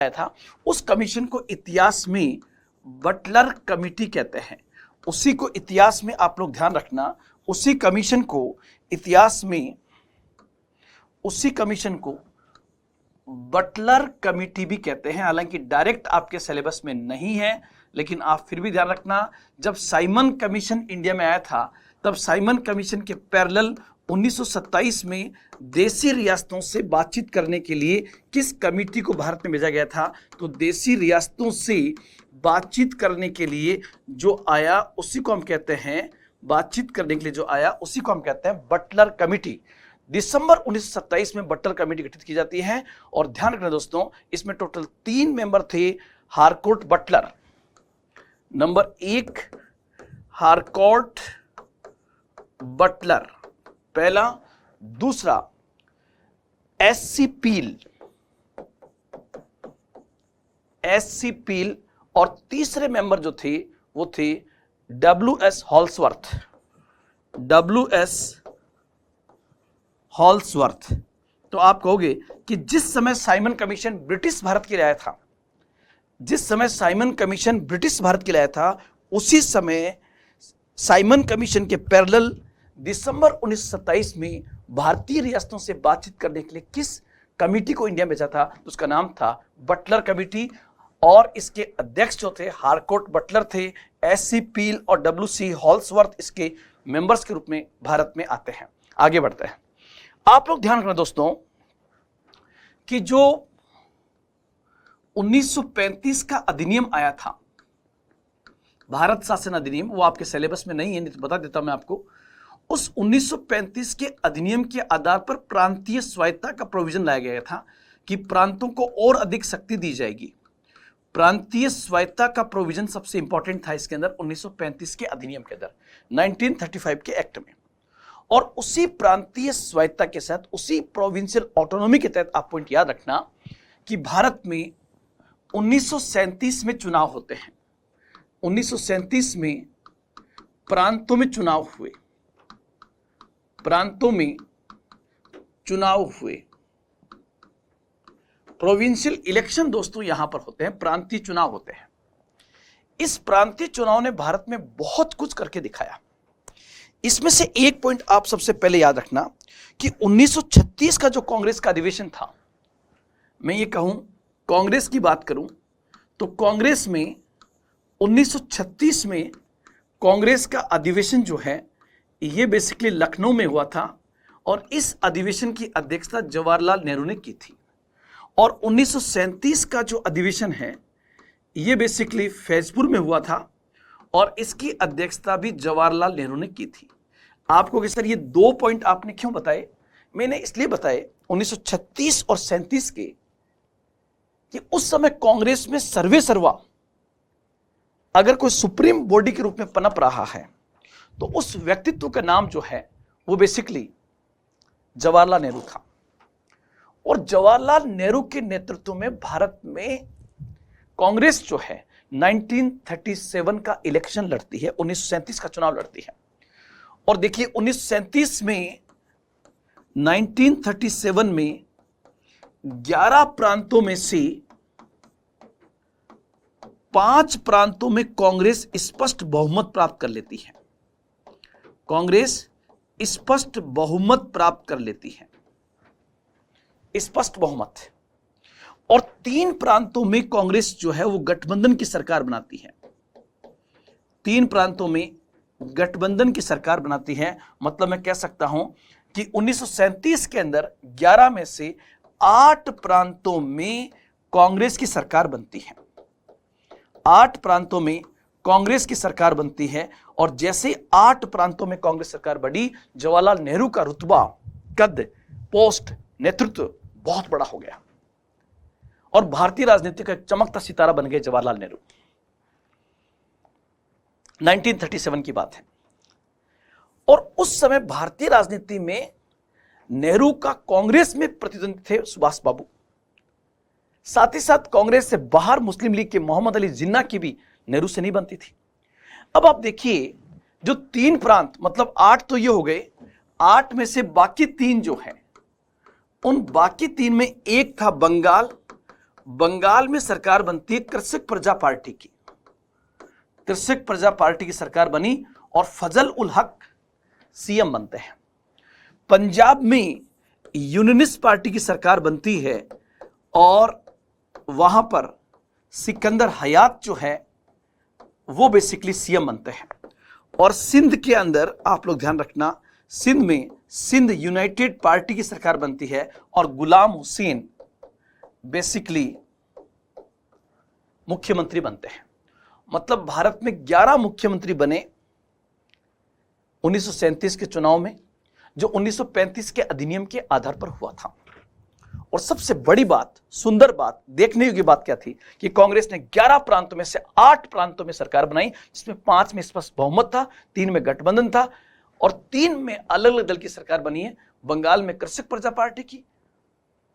आया था, उस कमीशन को इतिहास में बटलर कमेटी कहते हैं। उसी को इतिहास में आप लोग ध्यान रखना, उसी कमीशन को इतिहास में, उसी कमीशन को बटलर कमेटी भी कहते हैं। हालांकि डायरेक्ट आपके सिलेबस में नहीं है, लेकिन आप फिर भी ध्यान रखना, जब साइमन कमीशन इंडिया में आया था तब साइमन कमीशन के पैरेलल 1927 में देसी रियासतों से बातचीत करने के लिए किस कमेटी को भारत में भेजा गया था? तो देसी रियासतों से बातचीत करने के लिए जो आया उसी को हम कहते हैं, बातचीत करने के लिए जो आया उसी को हम कहते हैं बटलर कमेटी। दिसंबर 1927 में बटलर कमेटी गठित की जाती है। और ध्यान रखना दोस्तों, इसमें टोटल 3 मेंबर थे। हारकोर्ट बटलर, नंबर 1 हारकोर्ट बटलर पहला, दूसरा एससी पील, और तीसरे मेंबर जो थे वो थे डब्ल्यू.एस. हॉल्सवर्थ। तो आप कहोगे कि जिस समय साइमन कमीशन ब्रिटिश भारत के लिए आया था, जिस समय साइमन कमीशन ब्रिटिश भारत के लिए आया था, उसी समय साइमन कमीशन के पैरेलल दिसंबर 1927 में भारतीय रियासतों से बातचीत करने के लिए किस कमेटी को इंडिया में भेजा था? तो उसका नाम था बटलर कमेटी। और इसके अध्यक्ष जो थे हारकोर्ट बटलर थे। एससी पील और डब्ल्यू.सी. हॉल्सवर्थ इसके मेंबर्स के रूप में भारत में आते हैं। आगे बढ़ते हैं। आप लोग ध्यान रखना दोस्तों कि जो 1935 का अधिनियम आया था, भारत शासन अधिनियम, वो आपके सिलेबस में नहीं है, नहीं तो बता देता मैं आपको। उस 1935 के अधिनियम के आधार पर प्रांतीय स्वायत्तता का प्रोविजन लाया गया था कि प्रांतों को और अधिक शक्ति दी जाएगी। प्रांतीय स्वायत्तता का प्रोविजन सबसे इंपॉर्टेंट था इसके अंदर 1935 के अधिनियम के अंदर, 1935 के एक्ट में। और उसी प्रांतीय स्वायत्तता के साथ, उसी प्रोविंशियल ऑटोनॉमी के तहत आप पॉइंट याद रखना कि भारत में 1937 में चुनाव होते हैं। 1937 में प्रांतों में चुनाव हुए, प्रांतों में चुनाव हुए। प्रोविंशियल इलेक्शन दोस्तों यहां पर होते हैं, प्रांतीय चुनाव होते हैं। इस प्रांतीय चुनाव ने भारत में बहुत कुछ करके दिखाया। इसमें से एक पॉइंट आप सबसे पहले याद रखना कि 1936 का जो कांग्रेस का अधिवेशन था, मैं ये कहूं कांग्रेस की बात करूं तो कांग्रेस में 1936 में कांग्रेस का अधिवेशन जो है ये बेसिकली लखनऊ में हुआ था। और इस अधिवेशन की अध्यक्षता जवाहरलाल नेहरू ने की थी। और 1937 का जो अधिवेशन है ये बेसिकली फैजपुर में हुआ था और इसकी अध्यक्षता भी जवाहरलाल नेहरू ने की थी। आपको कि सर ये 2 पॉइंट आपने क्यों बताए? मैंने इसलिए बताए 1936 और 37 के कि उस समय कांग्रेस में सर्वे सर्वा अगर कोई सुप्रीम बॉडी के रूप में पनप रहा है तो उस व्यक्तित्व का नाम जो है वो बेसिकली जवाहरलाल नेहरू था। और जवाहरलाल नेहरू के नेतृत्व में भारत में कांग्रेस जो है 1937 का इलेक्शन लड़ती है, 1937 का चुनाव लड़ती है। और देखिए 1937 में 1937 में 11 प्रांतों में से 5 प्रांतों में कांग्रेस स्पष्ट बहुमत प्राप्त कर लेती है। कांग्रेस स्पष्ट बहुमत प्राप्त कर लेती है, स्पष्ट बहुमत। और 3 प्रांतों में कांग्रेस जो है वो गठबंधन की सरकार बनाती है। 3 प्रांतों में गठबंधन की सरकार बनाती है। मतलब मैं कह सकता हूं कि 1937 के अंदर 11 में से 8 प्रांतों में कांग्रेस की सरकार बनती है। 8 प्रांतों में कांग्रेस की सरकार बनती है। और जैसे 8 प्रांतों में कांग्रेस सरकार बढ़ी, जवाहरलाल नेहरू का रुतबा, कद, पोस्ट, नेतृत्व बहुत बड़ा हो गया और भारतीय राजनीति का एक चमकता सितारा बन गए जवाहरलाल नेहरू। 1937 की बात है। और उस समय भारतीय राजनीति में नेहरू का कांग्रेस में प्रतिद्वंदी थे सुभाष बाबू। साथ ही साथ कांग्रेस से बाहर मुस्लिम लीग के मोहम्मद अली जिन्ना की भी नेहरू से नहीं बनती थी। अब आप देखिए जो 3 प्रांत, मतलब 8 तो ये हो गए, 8 में से बाकी 3 जो हैं, उन बाकी 3 में एक था बंगाल बंगाल में सरकार बनती है कृषक प्रजा पार्टी की, कृषक प्रजा पार्टी की सरकार बनी और फजल उल हक सीएम बनते हैं। पंजाब में यूनियनिस्ट पार्टी की सरकार बनती है और वहां पर सिकंदर हयात जो है वो बेसिकली सीएम बनते हैं। और सिंध के अंदर आप लोग ध्यान रखना, सिंध में सिंध यूनाइटेड पार्टी की सरकार बनती है और गुलाम हुसैन बेसिकली मुख्यमंत्री बनते हैं। मतलब भारत में 11 मुख्यमंत्री बने 1937 के चुनाव में, जो 1935 के अधिनियम के आधार पर हुआ था। और सबसे बड़ी बात, सुंदर बात, देखने योग्य बात क्या थी कि कांग्रेस ने 11 प्रांतों में से 8 प्रांतों में सरकार बनाई, जिसमें 5 में स्पष्ट बहुमत था, 3 में गठबंधन था और 3 में अलग अलग दल की सरकार बनी है। बंगाल में कृषक प्रजा पार्टी की,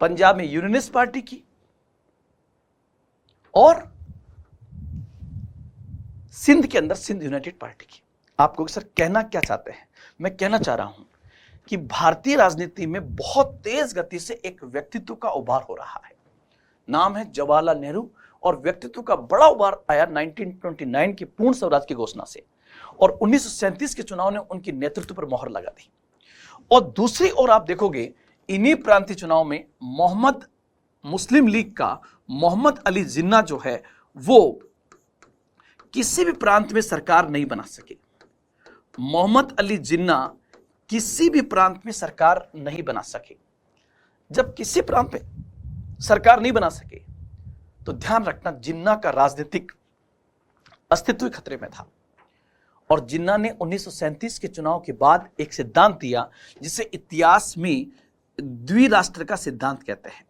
पंजाब में यूनियनिस्ट पार्टी की और सिंध के अंदर सिंध यूनाइटेड पार्टी की। आपको सर कहना क्या चाहते हैं? मैं कहना चाह रहा हूं कि भारतीय राजनीति में बहुत तेज गति से एक व्यक्तित्व का उभार हो रहा है। नाम है जवाहरलाल नेहरू और व्यक्तित्व का बड़ा उभार आया 1929 के पूर्ण स्वराज की घोषणा से और 1937 के चुनाव ने उनकी नेतृत्व पर मोहर लगा दी। और दूसरी ओर आप देखोगे इन्हीं प्रांतीय चुनाव में मुस्लिम लीग का मोहम्मद अली जिन्ना जो है वो किसी भी प्रांत में सरकार नहीं बना सके। मोहम्मद अली जिन्ना किसी भी प्रांत में सरकार नहीं बना सके। जब किसी प्रांत में सरकार नहीं बना सके तो ध्यान रखना जिन्ना का राजनीतिक अस्तित्व खतरे में था। और जिन्ना ने 1937 के चुनाव के बाद एक सिद्धांत दिया जिसे इतिहास में द्विराष्ट्र का सिद्धांत कहते हैं।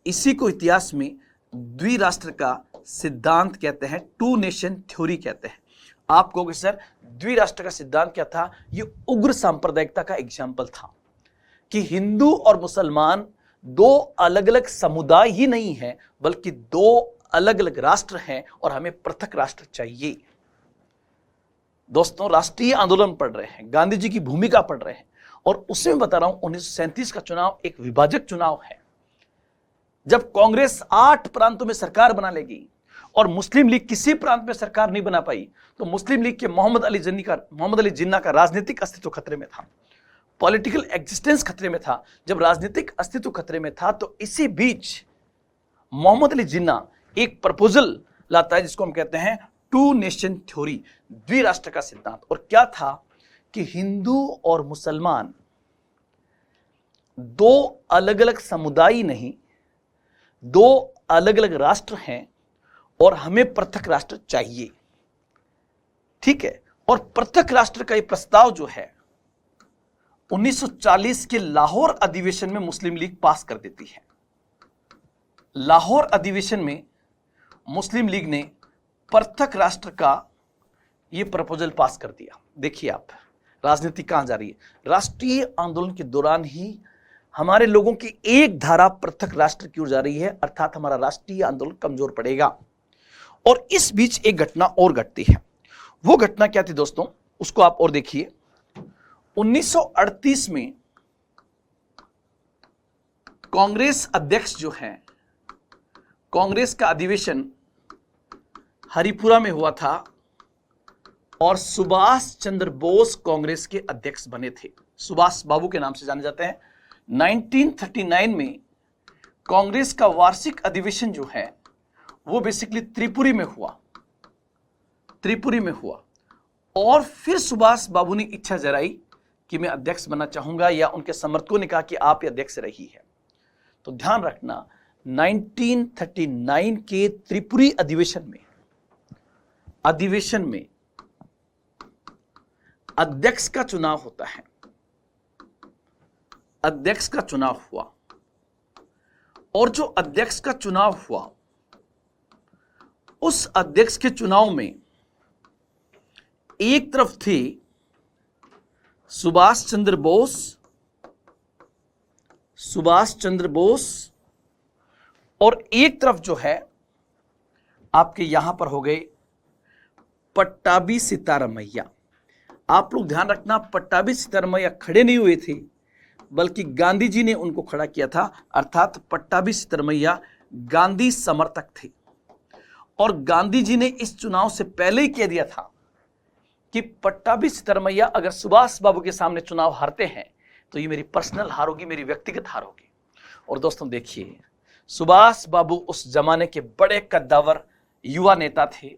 इसी को इतिहास में द्विराष्ट्र का सिद्धांत कहते हैं, टू नेशन थ्योरी कहते हैं। आप कहोगे सर द्विराष्ट्र का सिद्धांत क्या था? ये उग्र सांप्रदायिकता का एग्जाम्पल था कि हिंदू और मुसलमान दो अलग अलग समुदाय ही नहीं हैं बल्कि दो अलग अलग राष्ट्र हैं और हमें पृथक राष्ट्र चाहिए। दोस्तों, राष्ट्रीय आंदोलन पढ़ रहे हैं, गांधी जी की भूमिका पढ़ रहे हैं और उसमें बता रहा हूं 1937 का चुनाव एक विभाजक चुनाव है। जब कांग्रेस 8 प्रांतों में सरकार बना लेगी और मुस्लिम लीग किसी प्रांत में सरकार नहीं बना पाई तो मुस्लिम लीग के मोहम्मद अली जिन्ना का राजनीतिक अस्तित्व खतरे में था, पॉलिटिकल एग्जिस्टेंस खतरे में था। जब राजनीतिक अस्तित्व खतरे में था तो इसी बीच मोहम्मद अली जिन्ना एक प्रपोजल लाता है जिसको हम कहते हैं टू नेशन थ्योरी, द्विराष्ट्र का सिद्धांत। और क्या था कि हिंदू और मुसलमान दो अलग अलग समुदाय नहीं, दो अलग अलग राष्ट्र हैं और हमें पृथक राष्ट्र चाहिए। ठीक है, और पृथक राष्ट्र का यह प्रस्ताव जो है 1940 के लाहौर अधिवेशन में मुस्लिम लीग पास कर देती है। लाहौर अधिवेशन में मुस्लिम लीग ने पृथक राष्ट्र का यह प्रपोजल पास कर दिया। देखिए आप राजनीति कहां जा रही है। राष्ट्रीय आंदोलन के दौरान ही हमारे लोगों की एक धारा पृथक राष्ट्र की ओर जा रही है, अर्थात हमारा राष्ट्रीय आंदोलन कमजोर पड़ेगा। और इस बीच एक घटना और घटती है। वो घटना क्या थी दोस्तों, उसको आप और देखिए। 1938 में कांग्रेस अध्यक्ष जो है, कांग्रेस का अधिवेशन हरिपुरा में हुआ था और सुभाष चंद्र बोस कांग्रेस के अध्यक्ष बने थे। सुभाष बाबू के नाम से जाने जाते हैं। 1939 में कांग्रेस का वार्षिक अधिवेशन जो है वो बेसिकली त्रिपुरी में हुआ और फिर सुभाष बाबू ने इच्छा जताई कि मैं अध्यक्ष बनना चाहूंगा, या उनके समर्थकों ने कहा कि आप ये अध्यक्ष रही है। तो ध्यान रखना 1939 के त्रिपुरी अधिवेशन में अध्यक्ष का चुनाव होता है। अध्यक्ष का चुनाव हुआ और जो अध्यक्ष का चुनाव हुआ उस अध्यक्ष के चुनाव में एक तरफ थे सुभाष चंद्र बोस और एक तरफ जो है आपके यहां पर हो गए पट्टाभी सीतारामैया। आप लोग ध्यान रखना, पट्टाभी सीतारामैया खड़े नहीं हुए थे बल्कि गांधी जी ने उनको खड़ा किया था, अर्थात पट्टाभी सीतारामैया गांधी समर्थक थे और गांधी जी ने इस चुनाव से पहले ही कह दिया था कि पट्टाभी सिद्धरमैया अगर सुभाष बाबू के सामने चुनाव हारते हैं तो ये मेरी पर्सनल हार होगी, मेरी व्यक्तिगत हार होगी। और दोस्तों देखिए, सुभाष बाबू उस जमाने के बड़े कद्दावर युवा नेता थे,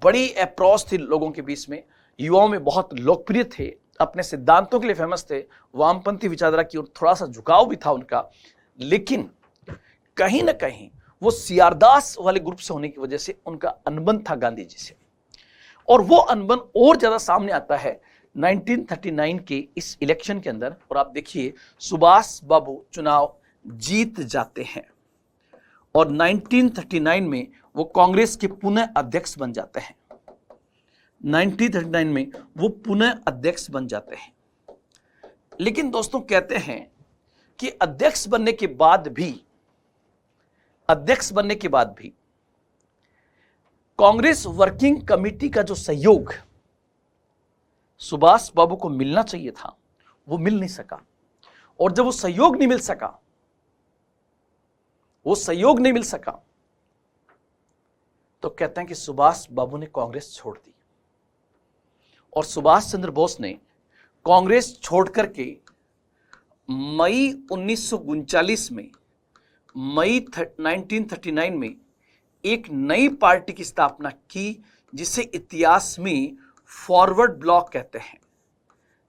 बड़ी अप्रोच थी लोगों के बीच में, युवाओं में बहुत लोकप्रिय थे, अपने सिद्धांतों के लिए फेमस थे, वामपंथी विचारधारा की ओर थोड़ा सा झुकाव भी था उनका, लेकिन कहीं ना कहीं वो सियारदास वाले ग्रुप से होने की वजह से उनका अनबन था गांधी जी से। और वो अनबन और ज्यादा सामने आता है 1939 के इस इलेक्शन के अंदर। और आप देखिए, सुभाष बाबू चुनाव जीत जाते हैं और 1939 में वो कांग्रेस के पुनः अध्यक्ष बन जाते हैं। 1939 में वो पुनः अध्यक्ष बन जाते हैं। लेकिन दोस्तों कहते हैं कि अध्यक्ष बनने के बाद भी कांग्रेस वर्किंग कमेटी का जो सहयोग सुभाष बाबू को मिलना चाहिए था वो मिल नहीं सका। और जब वो सहयोग नहीं मिल सका तो कहते हैं कि सुभाष बाबू ने कांग्रेस छोड़ दी और सुभाष चंद्र बोस ने कांग्रेस छोड़ करके मई 1939 में, मई 1939 में एक नई पार्टी की स्थापना की जिसे इतिहास में फॉरवर्ड ब्लॉक कहते हैं,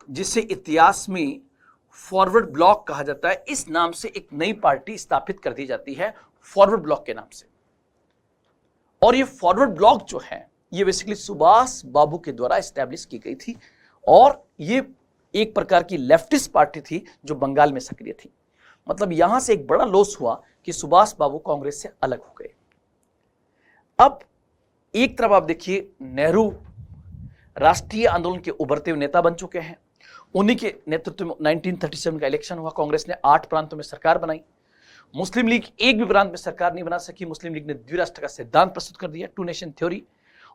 जिसे इतिहास में फॉरवर्ड ब्लॉक कहा जाता है। इस नाम से एक नई पार्टी स्थापित कर दी जाती है, फॉरवर्ड ब्लॉक के नाम से। और ये फॉरवर्ड ब्लॉक जो है ये बेसिकली सुभाष बाबू के द्वारा एस्टैब्लिश की गई थी और ये एक प्रकार की लेफ्टिस्ट पार्टी थी जो बंगाल में सक्रिय थी। मतलब यहां से एक बड़ा लॉस हुआ कि सुभाष बाबू कांग्रेस से अलग हो गए। अब एक तरफ आप देखिए, नेहरू राष्ट्रीय आंदोलन के उभरते हुए नेता बन चुके हैं। उन्हीं के नेतृत्व में 1937 का इलेक्शन हुआ, कांग्रेस ने 8 प्रांतों में सरकार बनाई। मुस्लिम लीग एक भी प्रांत में सरकार नहीं बना सकी। मुस्लिम लीग ने द्विराष्ट्र का सिद्धांत प्रस्तुत कर दिया, 2 नेशन थ्योरी।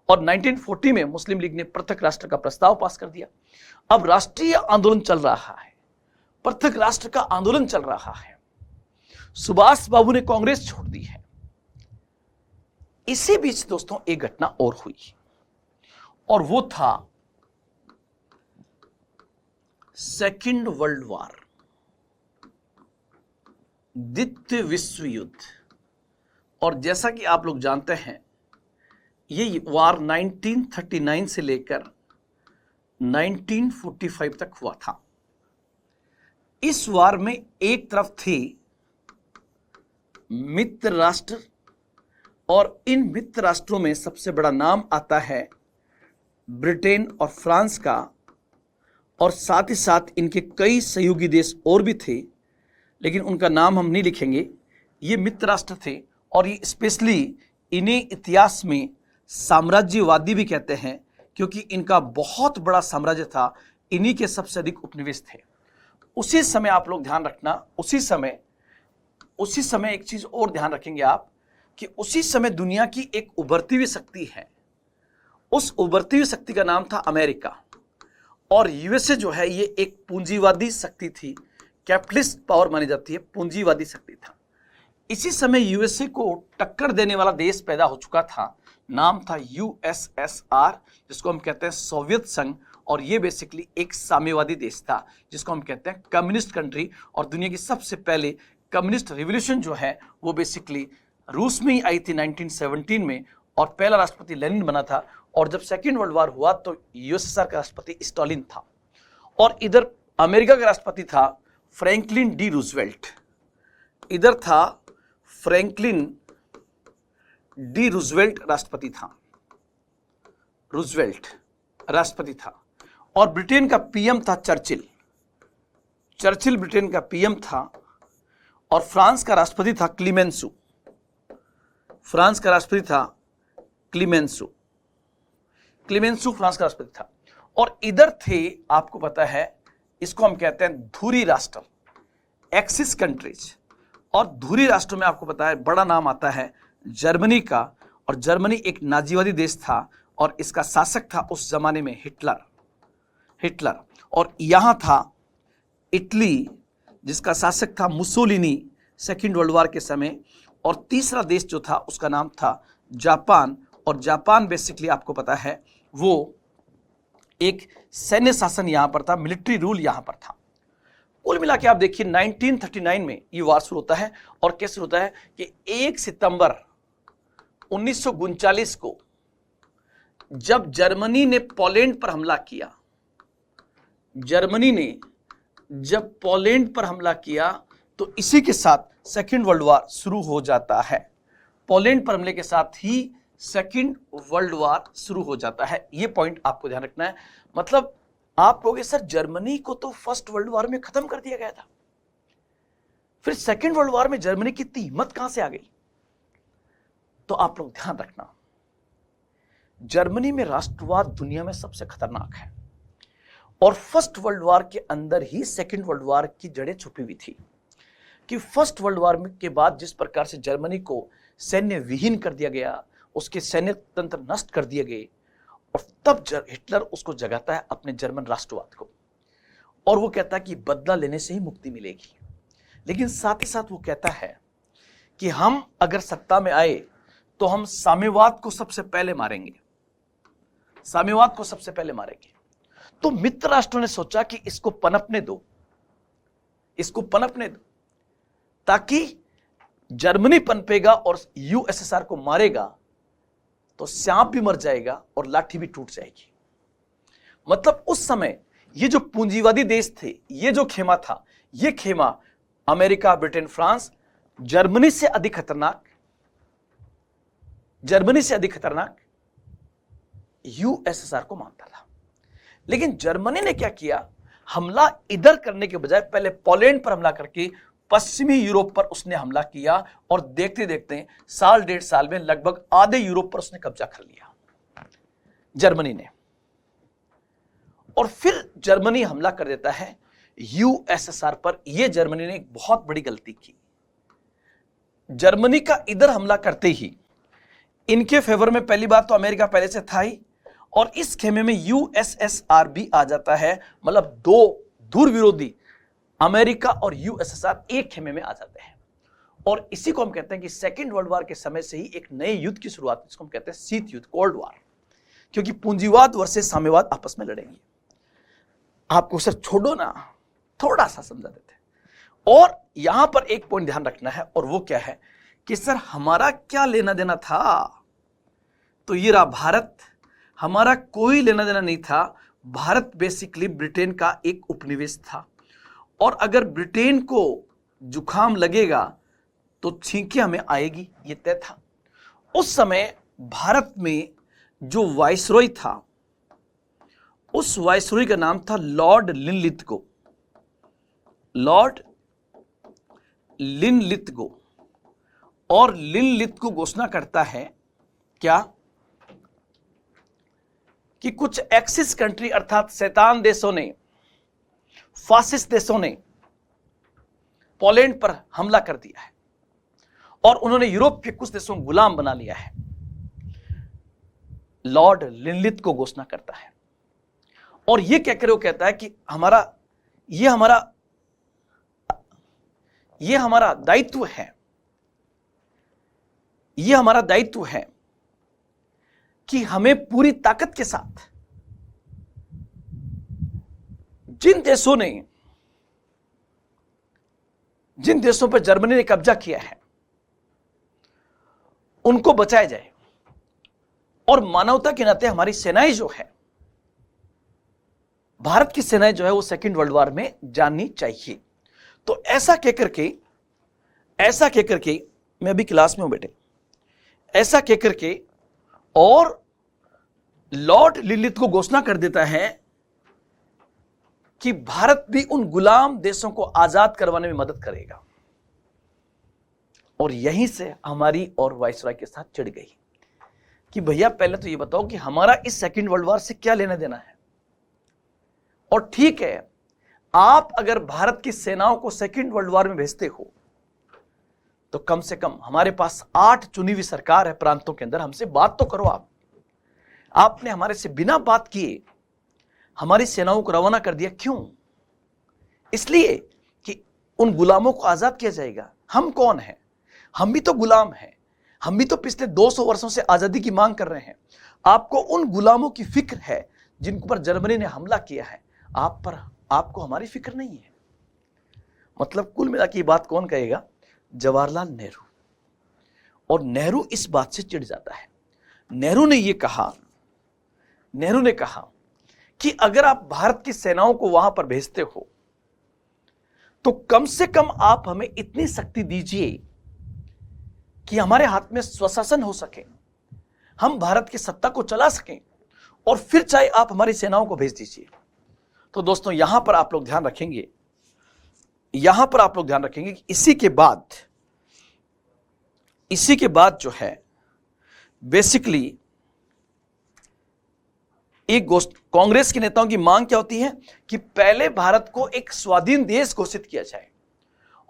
और 1940 में मुस्लिम लीग ने पृथक राष्ट्र का प्रस्ताव पास कर दिया। अब राष्ट्रीय आंदोलन चल रहा है, पृथक राष्ट्र का आंदोलन चल रहा है, सुभाष बाबू ने कांग्रेस छोड़ दी है। इसी बीच दोस्तों एक घटना और हुई और वो था सेकेंड वर्ल्ड वॉर, द्वितीय विश्व युद्ध। और जैसा कि आप लोग जानते हैं, ये वार 1939 से लेकर 1945 तक हुआ था। इस वार में एक तरफ थी मित्र राष्ट्र और इन मित्र राष्ट्रों में सबसे बड़ा नाम आता है ब्रिटेन और फ्रांस का, और साथ ही साथ इनके कई सहयोगी देश और भी थे, लेकिन उनका नाम हम नहीं लिखेंगे। ये मित्र राष्ट्र थे और ये स्पेशली इन्हें इतिहास में साम्राज्यवादी भी कहते हैं क्योंकि इनका बहुत बड़ा साम्राज्य था, इन्हीं के सबसे अधिक उपनिवेश थे। उसी समय आप लोग ध्यान रखना, उसी समय एक चीज और ध्यान रखेंगे आप कि उसी समय दुनिया की एक उभरती हुई शक्ति है। उस उभरती हुई शक्ति का नाम था अमेरिका, और यूएसए जो है ये एक पूंजीवादी शक्ति थी, कैपिटलिस्ट पावर मानी जाती है, पूंजीवादी शक्ति था। इसी समय यूएसए को टक्कर देने वाला देश पैदा हो चुका था, नाम था यूएसएसआर, जिसको हम कहते हैं सोवियत संघ। और ये बेसिकली एक साम्यवादी देश था जिसको हम कहते हैं कम्युनिस्ट कंट्री। और दुनिया की सबसे पहले कम्युनिस्ट रिवॉल्यूशन जो है वो बेसिकली रूस में ही आई थी 1917 में, और पहला राष्ट्रपति लेनिन बना था। और जब सेकेंड वर्ल्ड वॉर हुआ तो यूएसएसआर का राष्ट्रपति स्टालिन था, और इधर अमेरिका का राष्ट्रपति था फ्रैंकलिन डी रूजवेल्ट। इधर था फ्रैंकलिन डी रूजवेल्ट राष्ट्रपति था, रूजवेल्ट राष्ट्रपति था। और ब्रिटेन का पीएम था चर्चिल, चर्चिल ब्रिटेन का पीएम था। और फ्रांस का राष्ट्रपति था क्लीमेंसु, फ्रांस का राष्ट्रपति था क्लीमेंसु, क्लीमेंसु फ्रांस का राष्ट्रपति था। और इधर थे, आपको पता है, इसको हम कहते हैं धुरी राष्ट्र, एक्सिस कंट्रीज। और धुरी राष्ट्रों में आपको पता है बड़ा नाम आता है जर्मनी का, और जर्मनी एक नाजीवादी देश था और इसका शासक था उस जमाने में हिटलर। और यहां था इटली, जिसका शासक था मुसोलिनी सेकेंड वर्ल्ड वॉर के समय, और तीसरा देश जो था उसका नाम था जापान। और जापान बेसिकली आपको पता है वो एक सैन्य शासन यहां पर था, मिलिट्री रूल यहां पर था। कुल मिला के आप देखिए 1939 में ये वार शुरू होता है। और कैसे होता है कि 1 सितंबर 1939 को जब जर्मनी ने पोलैंड पर हमला किया, जर्मनी ने जब पोलैंड पर हमला किया तो इसी के साथ सेकेंड वर्ल्ड वॉर शुरू हो जाता है। पोलैंड पर हमले के साथ ही सेकेंड वर्ल्ड वॉर शुरू हो जाता है। यह पॉइंट आपको ध्यान रखना है। मतलब आप कहोगे सर जर्मनी को तो फर्स्ट वर्ल्ड वॉर में खत्म कर दिया गया था, फिर सेकेंड वर्ल्ड वॉर में जर्मनी की इतनी हिम्मत कहां से आ गई? तो आप लोग ध्यान रखना, जर्मनी में राष्ट्रवाद दुनिया में सबसे खतरनाक है और फर्स्ट वर्ल्ड वॉर के अंदर ही सेकेंड वर्ल्ड वॉर की जड़ें छुपी हुई थी। कि फर्स्ट वर्ल्ड वॉर के बाद जिस प्रकार से जर्मनी को सैन्य विहीन कर दिया गया, उसके सैन्य तंत्र नष्ट कर दिए गए, और तब हिटलर उसको जगाता है अपने जर्मन राष्ट्रवाद को, और वो कहता है कि बदला लेने से ही मुक्ति मिलेगी। लेकिन साथ ही साथ वो कहता है कि हम अगर सत्ता में आए तो हम साम्यवाद को सबसे पहले मारेंगे, साम्यवाद को सबसे पहले मारेंगे। तो मित्र राष्ट्रों ने सोचा कि इसको पनपने दो, इसको पनपने दो, ताकि जर्मनी पनपेगा और यूएसएसआर को मारेगा तो सांप भी मर जाएगा और लाठी भी टूट जाएगी। मतलब उस समय ये जो पूंजीवादी देश थे, ये जो खेमा था, ये खेमा अमेरिका, ब्रिटेन, फ्रांस जर्मनी से अधिक खतरनाक, जर्मनी से अधिक खतरनाक यूएसएसआर को मानता था। लेकिन जर्मनी ने क्या किया, हमला इधर करने के बजाय पहले पोलैंड पर हमला करके पश्चिमी यूरोप पर उसने हमला किया, और देखते देखते साल 1.5 साल में लगभग आधे यूरोप पर उसने कब्जा कर लिया जर्मनी ने। और फिर जर्मनी हमला कर देता है यूएसएसआर पर। यह जर्मनी ने एक बहुत बड़ी गलती की। जर्मनी का इधर हमला करते ही इनके फेवर में पहली बात तो अमेरिका पहले से था ही, और इस खेमे में यूएसएसआर भी आ जाता है। मतलब दो दूर विरोधी अमेरिका और यूएसएसआर एक खेमे में आ जाते हैं। और इसी को हम कहते हैं कि सेकेंड वर्ल्ड वॉर के समय से ही एक नए युद्ध की शुरुआत, जिसको हम कहते हैं शीत युद्ध, कोल्ड वॉर, क्योंकि पूंजीवाद वर्सेस साम्यवाद आपस में लड़ेंगे। आपको सर छोड़ो ना, थोड़ा सा समझा देते हैं। और यहां पर एक पॉइंट ध्यान रखना है, और वो क्या है कि सर हमारा क्या लेना देना था? तो ये रहा भारत, हमारा कोई लेना देना नहीं था। भारत बेसिकली ब्रिटेन का एक उपनिवेश था, और अगर ब्रिटेन को जुकाम लगेगा तो छींके हमें आएगी, ये तय था। उस समय भारत में जो वाइसरॉय था, उस वाइसरॉय का नाम था लॉर्ड लिनलिथगो, लॉर्ड लिनलिथगो। और लिनलिथगो घोषणा करता है क्या कि कुछ एक्सिस कंट्री अर्थात शैतान देशों ने, फासिस्ट देशों ने पोलैंड पर हमला कर दिया है और उन्होंने यूरोप के कुछ देशों को गुलाम बना लिया है। लॉर्ड लिनलिथगो घोषणा करता है, और यह कहकर वो कहता है कि यह हमारा दायित्व है, यह हमारा दायित्व है कि हमें पूरी ताकत के साथ जिन देशों पर जर्मनी ने कब्जा किया है उनको बचाया जाए, और मानवता के नाते हमारी सेनाएं जो है, भारत की सेनाएं जो है वो सेकेंड वर्ल्ड वॉर में जानी चाहिए। तो ऐसा कहकर के मैं अभी क्लास में हूं बेटे, ऐसा कहकर के और लॉर्ड लिनलिथ को घोषणा कर देता है कि भारत भी उन गुलाम देशों को आजाद करवाने में मदद करेगा। और यहीं से हमारी और वाइसरॉय के साथ चिढ़ गई कि भैया पहले तो ये बताओ कि हमारा इस सेकेंड वर्ल्ड वॉर से क्या लेना देना है। और ठीक है, आप अगर भारत की सेनाओं को सेकेंड वर्ल्ड वॉर में भेजते हो तो कम से कम हमारे पास 8 चुनी हुई सरकार है प्रांतों के अंदर, हमसे बात तो करो। आपने हमारे से बिना बात किए हमारी सेनाओं को रवाना कर दिया। क्यों? इसलिए कि उन गुलामों को आजाद किया जाएगा। हम कौन हैं? हम भी तो गुलाम हैं, हम भी तो पिछले 200 वर्षों से आजादी की मांग कर रहे हैं। आपको उन गुलामों की फिक्र है जिनके ऊपर जर्मनी ने हमला किया है, आपको हमारी फिक्र नहीं है। मतलब कुल मिला के ये बात कौन कहेगा? जवाहरलाल नेहरू। और नेहरू इस बात से चिढ़ जाता है। नेहरू ने कहा कि अगर आप भारत की सेनाओं को वहां पर भेजते हो तो कम से कम आप हमें इतनी शक्ति दीजिए कि हमारे हाथ में स्वशासन हो सके, हम भारत की सत्ता को चला सकें, और फिर चाहे आप हमारी सेनाओं को भेज दीजिए। तो दोस्तों यहां पर आप लोग ध्यान रखेंगे कि इसी के बाद जो है बेसिकली एक कांग्रेस के नेताओं की मांग क्या होती है कि पहले भारत को एक स्वाधीन देश घोषित किया जाए,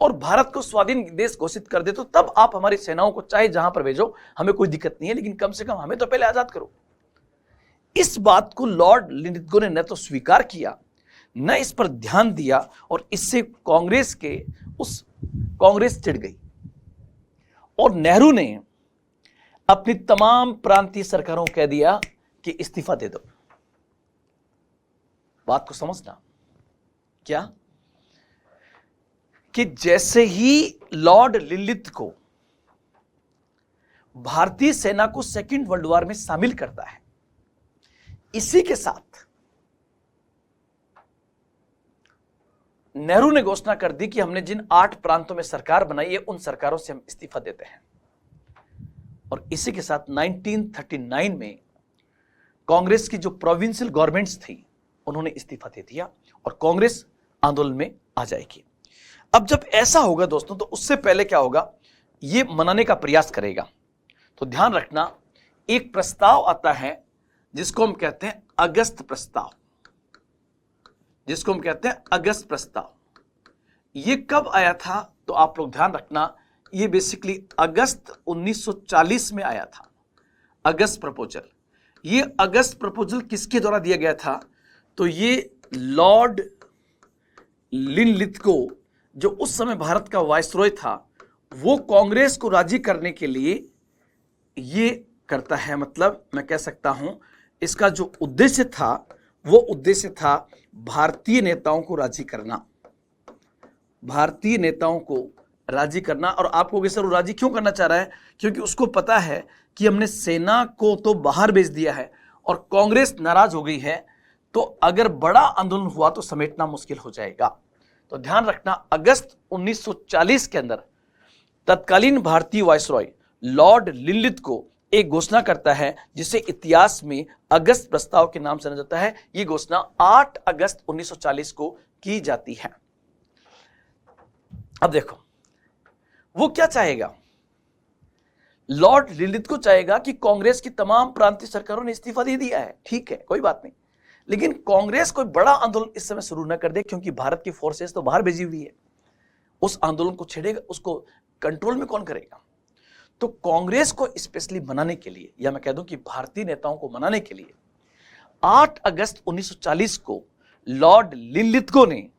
और भारत को स्वाधीन देश घोषित कर दे तो तब आप हमारी सेनाओं को चाहे जहां पर भेजो, हमें कोई दिक्कत नहीं है, लेकिन कम से कम हमें तो पहले आजाद करो। इस बात को लॉर्ड लिंलिथगो ने न तो स्वीकार किया, न इस पर ध्यान दिया, और इससे कांग्रेस चिढ़ गई और नेहरू ने अपनी तमाम प्रांतीय सरकारों को कह दिया कि इस्तीफा दे दो। बात को समझना क्या कि जैसे ही लॉर्ड लिनलिथ को भारतीय सेना को सेकेंड वर्ल्ड वॉर में शामिल करता है, इसी के साथ नेहरू ने घोषणा कर दी कि हमने जिन 8 प्रांतों में सरकार बनाई है उन सरकारों से हम इस्तीफा देते हैं। और इसी के साथ 1939 में कांग्रेस की जो प्रोविंशियल गवर्नमेंट्स थी उन्होंने इस्तीफा दे दिया और कांग्रेस आंदोलन में आ जाएगी। अब जब ऐसा होगा दोस्तों, तो उससे पहले क्या होगा, ये मनाने का प्रयास करेगा। तो ध्यान रखना, एक प्रस्ताव आता है जिसको हम कहते हैं अगस्त प्रस्ताव। ये कब आया था? तो आप लोग ध्यान रखना, ये बेसिकली अगस्त 1940 में आया था, अगस्त प्रपोजल। ये अगस्त प्रपोजल किसके द्वारा दिया गया था? तो ये लॉर्ड लिनलिथगो, जो उस समय भारत का वायसरॉय था, वो कांग्रेस को राजी करने के लिए ये करता है। मतलब मैं कह सकता हूं इसका जो उद्देश्य था वो उद्देश्य था भारतीय नेताओं को राजी करना। और आप कहोगे सर वो राजी क्यों करना चाह रहा है? क्योंकि उसको पता है कि हमने सेना को तो बाहर भेज दिया है और कांग्रेस नाराज हो गई है, तो अगर बड़ा आंदोलन हुआ तो समेटना मुश्किल हो जाएगा। तो ध्यान रखना, अगस्त 1940 के अंदर तत्कालीन भारतीय वायसरॉय लॉर्ड लिनलिथ को एक घोषणा करता है जिसे इतिहास में अगस्त प्रस्ताव के नाम से जाना जाता है। यह घोषणा 8 अगस्त 1940 को की जाती है। अब देखो वो क्या चाहेगा, लॉर्ड लिनलिथ को चाहेगा कि कांग्रेस की तमाम प्रांतीय सरकारों ने इस्तीफा दे दिया है, ठीक है कोई बात नहीं, लेकिन कांग्रेस कोई बड़ा आंदोलन इस समय शुरू न कर दे, क्योंकि भारत की फोर्सेस तो बाहर भेजी हुई है। उस आंदोलन को छेड़ेगा, उसको कंट्रोल में कौन करेगा? तो कांग्रेस को स्पेशली मनाने के लिए, या मैं कह दूं कि भारतीय नेताओं को मनाने के लिए 8 अगस्त 1940 को लॉर्ड लिनलिथगो ने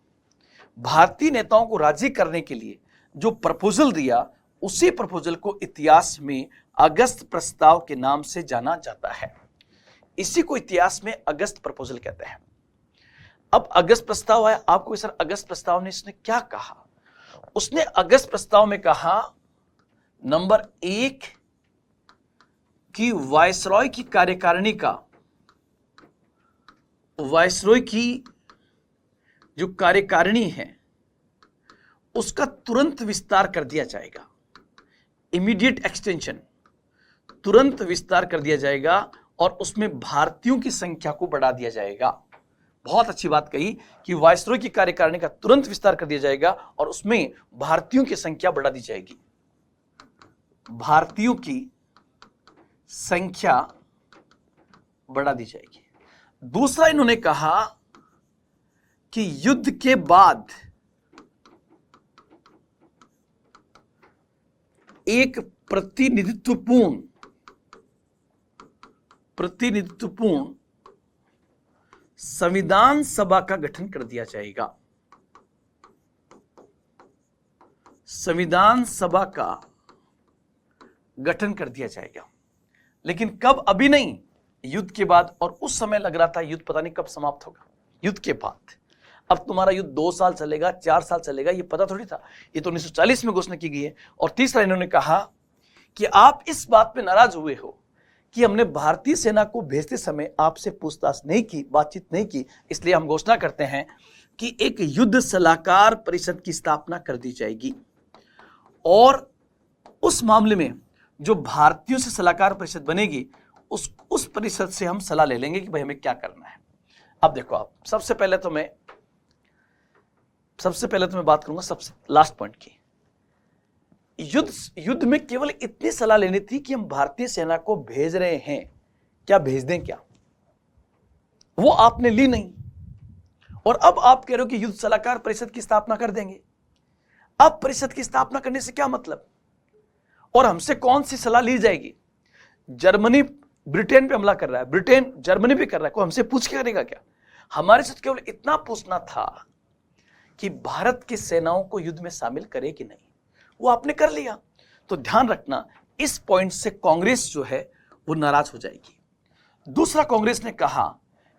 भारतीय नेताओं को राजी करने के लिए जो प्रपोजल दिया, उसी प्रपोजल को इतिहास में अगस्त प्रस्ताव के नाम से जाना जाता है। इसी को इतिहास में अगस्त प्रपोजल कहते हैं। अब अगस्त प्रस्ताव आया, आपको सर अगस्त प्रस्ताव ने इसने क्या कहा? उसने अगस्त प्रस्ताव में कहा, नंबर 1 कि वायसरॉय की कार्यकारिणी का, वायसरॉय की जो कार्यकारिणी है उसका तुरंत विस्तार कर दिया जाएगा, इमीडिएट एक्सटेंशन, तुरंत विस्तार कर दिया जाएगा और उसमें भारतीयों की संख्या को बढ़ा दिया जाएगा। बहुत अच्छी बात कही कि वायसरॉय की कार्यकारिणी का तुरंत विस्तार कर दिया जाएगा और उसमें भारतीयों की संख्या बढ़ा दी जाएगी, भारतीयों की संख्या बढ़ा दी जाएगी। दूसरा इन्होंने कहा कि युद्ध के बाद एक प्रतिनिधित्वपूर्ण संविधान सभा का गठन कर दिया जाएगा। संविधान सभा का गठन कर दिया जाएगा। लेकिन कब? अभी नहीं, युद्ध के बाद। और उस समय लग रहा था युद्ध पता नहीं कब समाप्त होगा, युद्ध के बाद। अब तुम्हारा युद्ध 2 साल चलेगा, 4 साल चलेगा, ये पता थोड़ी था। ये तो 1940 में घोषणा की गई है। और तीसरा, इन्होंने कहा कि आप इस बात पे नाराज हुए हो कि हमने भारतीय सेना को भेजते समय आपसे पूछताछ नहीं की, बातचीत नहीं की, इसलिए हम घोषणा करते हैं कि एक युद्ध सलाहकार परिषद की स्थापना कर दी जाएगी। और उस मामले में जो भारतीयों से सलाहकार परिषद बनेगी, उस परिषद से हम सलाह ले लेंगे कि भाई हमें क्या करना है। अब देखो, आप सबसे पहले तो मैं बात करूंगा सबसे लास्ट पॉइंट की। युद्ध में केवल इतनी सलाह लेनी थी कि हम भारतीय सेना को भेज रहे हैं, क्या भेज दें क्या? वो आपने ली नहीं। और अब आप कह रहे हो कि युद्ध सलाहकार परिषद की स्थापना कर देंगे। अब परिषद की स्थापना करने से क्या मतलब? और हमसे कौन सी सलाह ली जाएगी? जर्मनी ब्रिटेन पे हमला कर रहा है, ब्रिटेन जर्मनी पे कर रहा है, कोई हमसे पूछ के करेगा क्या? हमारे साथ केवल इतना पूछना था कि भारत की सेनाओं को युद्ध में शामिल करे कि नहीं, वो आपने कर लिया। तो ध्यान रखना, इस पॉइंट से कांग्रेस जो है वो नाराज हो जाएगी। दूसरा, कांग्रेस ने कहा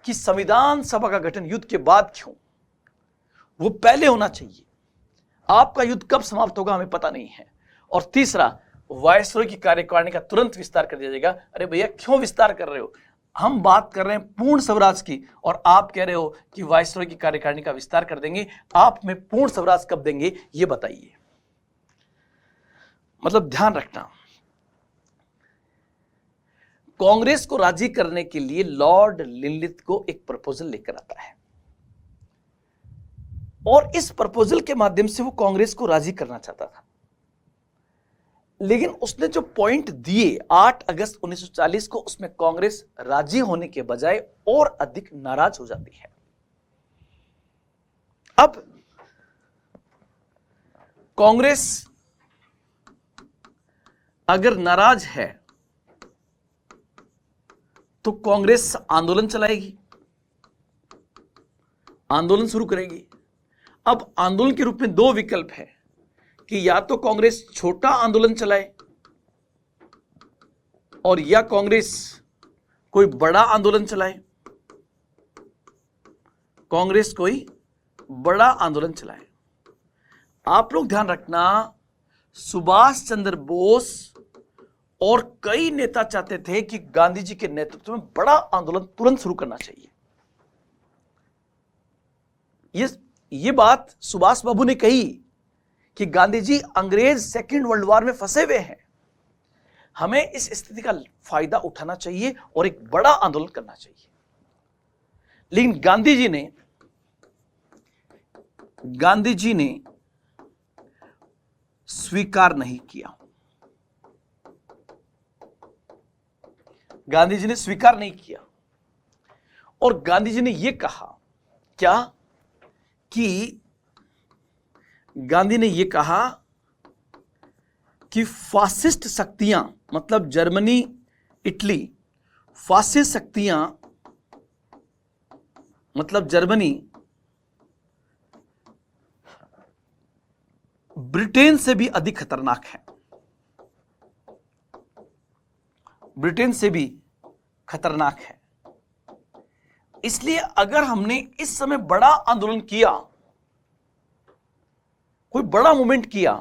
कि संविधान सभा का गठन युद्ध के बाद क्यों, वो पहले होना चाहिए। आपका युद्ध कब समाप्त होगा हमें पता नहीं है। और तीसरा, वायसरॉय की कार्यकारिणी का तुरंत विस्तार कर दिया जाएगा। अरे भैया, क्यों विस्तार कर रहे हो? हम बात कर रहे हैं पूर्ण स्वराज की, और आप कह रहे हो कि वायसरॉय की कार्यकारिणी का विस्तार कर देंगे। आप में पूर्ण स्वराज कब देंगे ये बताइए। मतलब ध्यान रखना, कांग्रेस को राजी करने के लिए लॉर्ड लिनलिथ को एक प्रपोजल लेकर आता है, और इस प्रपोजल के माध्यम से वो कांग्रेस को राजी करना चाहता था। लेकिन उसने जो पॉइंट दिए 8 अगस्त 1940 को, उसमें कांग्रेस राजी होने के बजाय और अधिक नाराज हो जाती है। अब कांग्रेस अगर नाराज है तो कांग्रेस आंदोलन चलाएगी, आंदोलन शुरू करेगी। अब आंदोलन के रूप में 2 विकल्प है कि या तो कांग्रेस छोटा आंदोलन चलाए, और या कांग्रेस कोई बड़ा आंदोलन चलाए। कांग्रेस कोई बड़ा आंदोलन चलाए। आप लोग ध्यान रखना, सुभाष चंद्र बोस और कई नेता चाहते थे कि गांधी जी के नेतृत्व में बड़ा आंदोलन तुरंत शुरू करना चाहिए। ये बात सुभाष बाबू ने कही कि गांधी जी अंग्रेज सेकेंड वर्ल्ड वॉर में फंसे हुए हैं, हमें इस स्थिति का फायदा उठाना चाहिए और एक बड़ा आंदोलन करना चाहिए। लेकिन गांधी जी ने स्वीकार नहीं किया। गांधी जी ने स्वीकार नहीं किया, और गांधी जी ने यह कहा क्या कि गांधी ने यह कहा कि फासिस्ट शक्तियां, मतलब जर्मनी, इटली, फासिस्ट शक्तियां मतलब जर्मनी ब्रिटेन से भी अधिक खतरनाक है, ब्रिटेन से भी खतरनाक है। इसलिए अगर हमने इस समय बड़ा आंदोलन किया, कोई बड़ा मूवमेंट किया,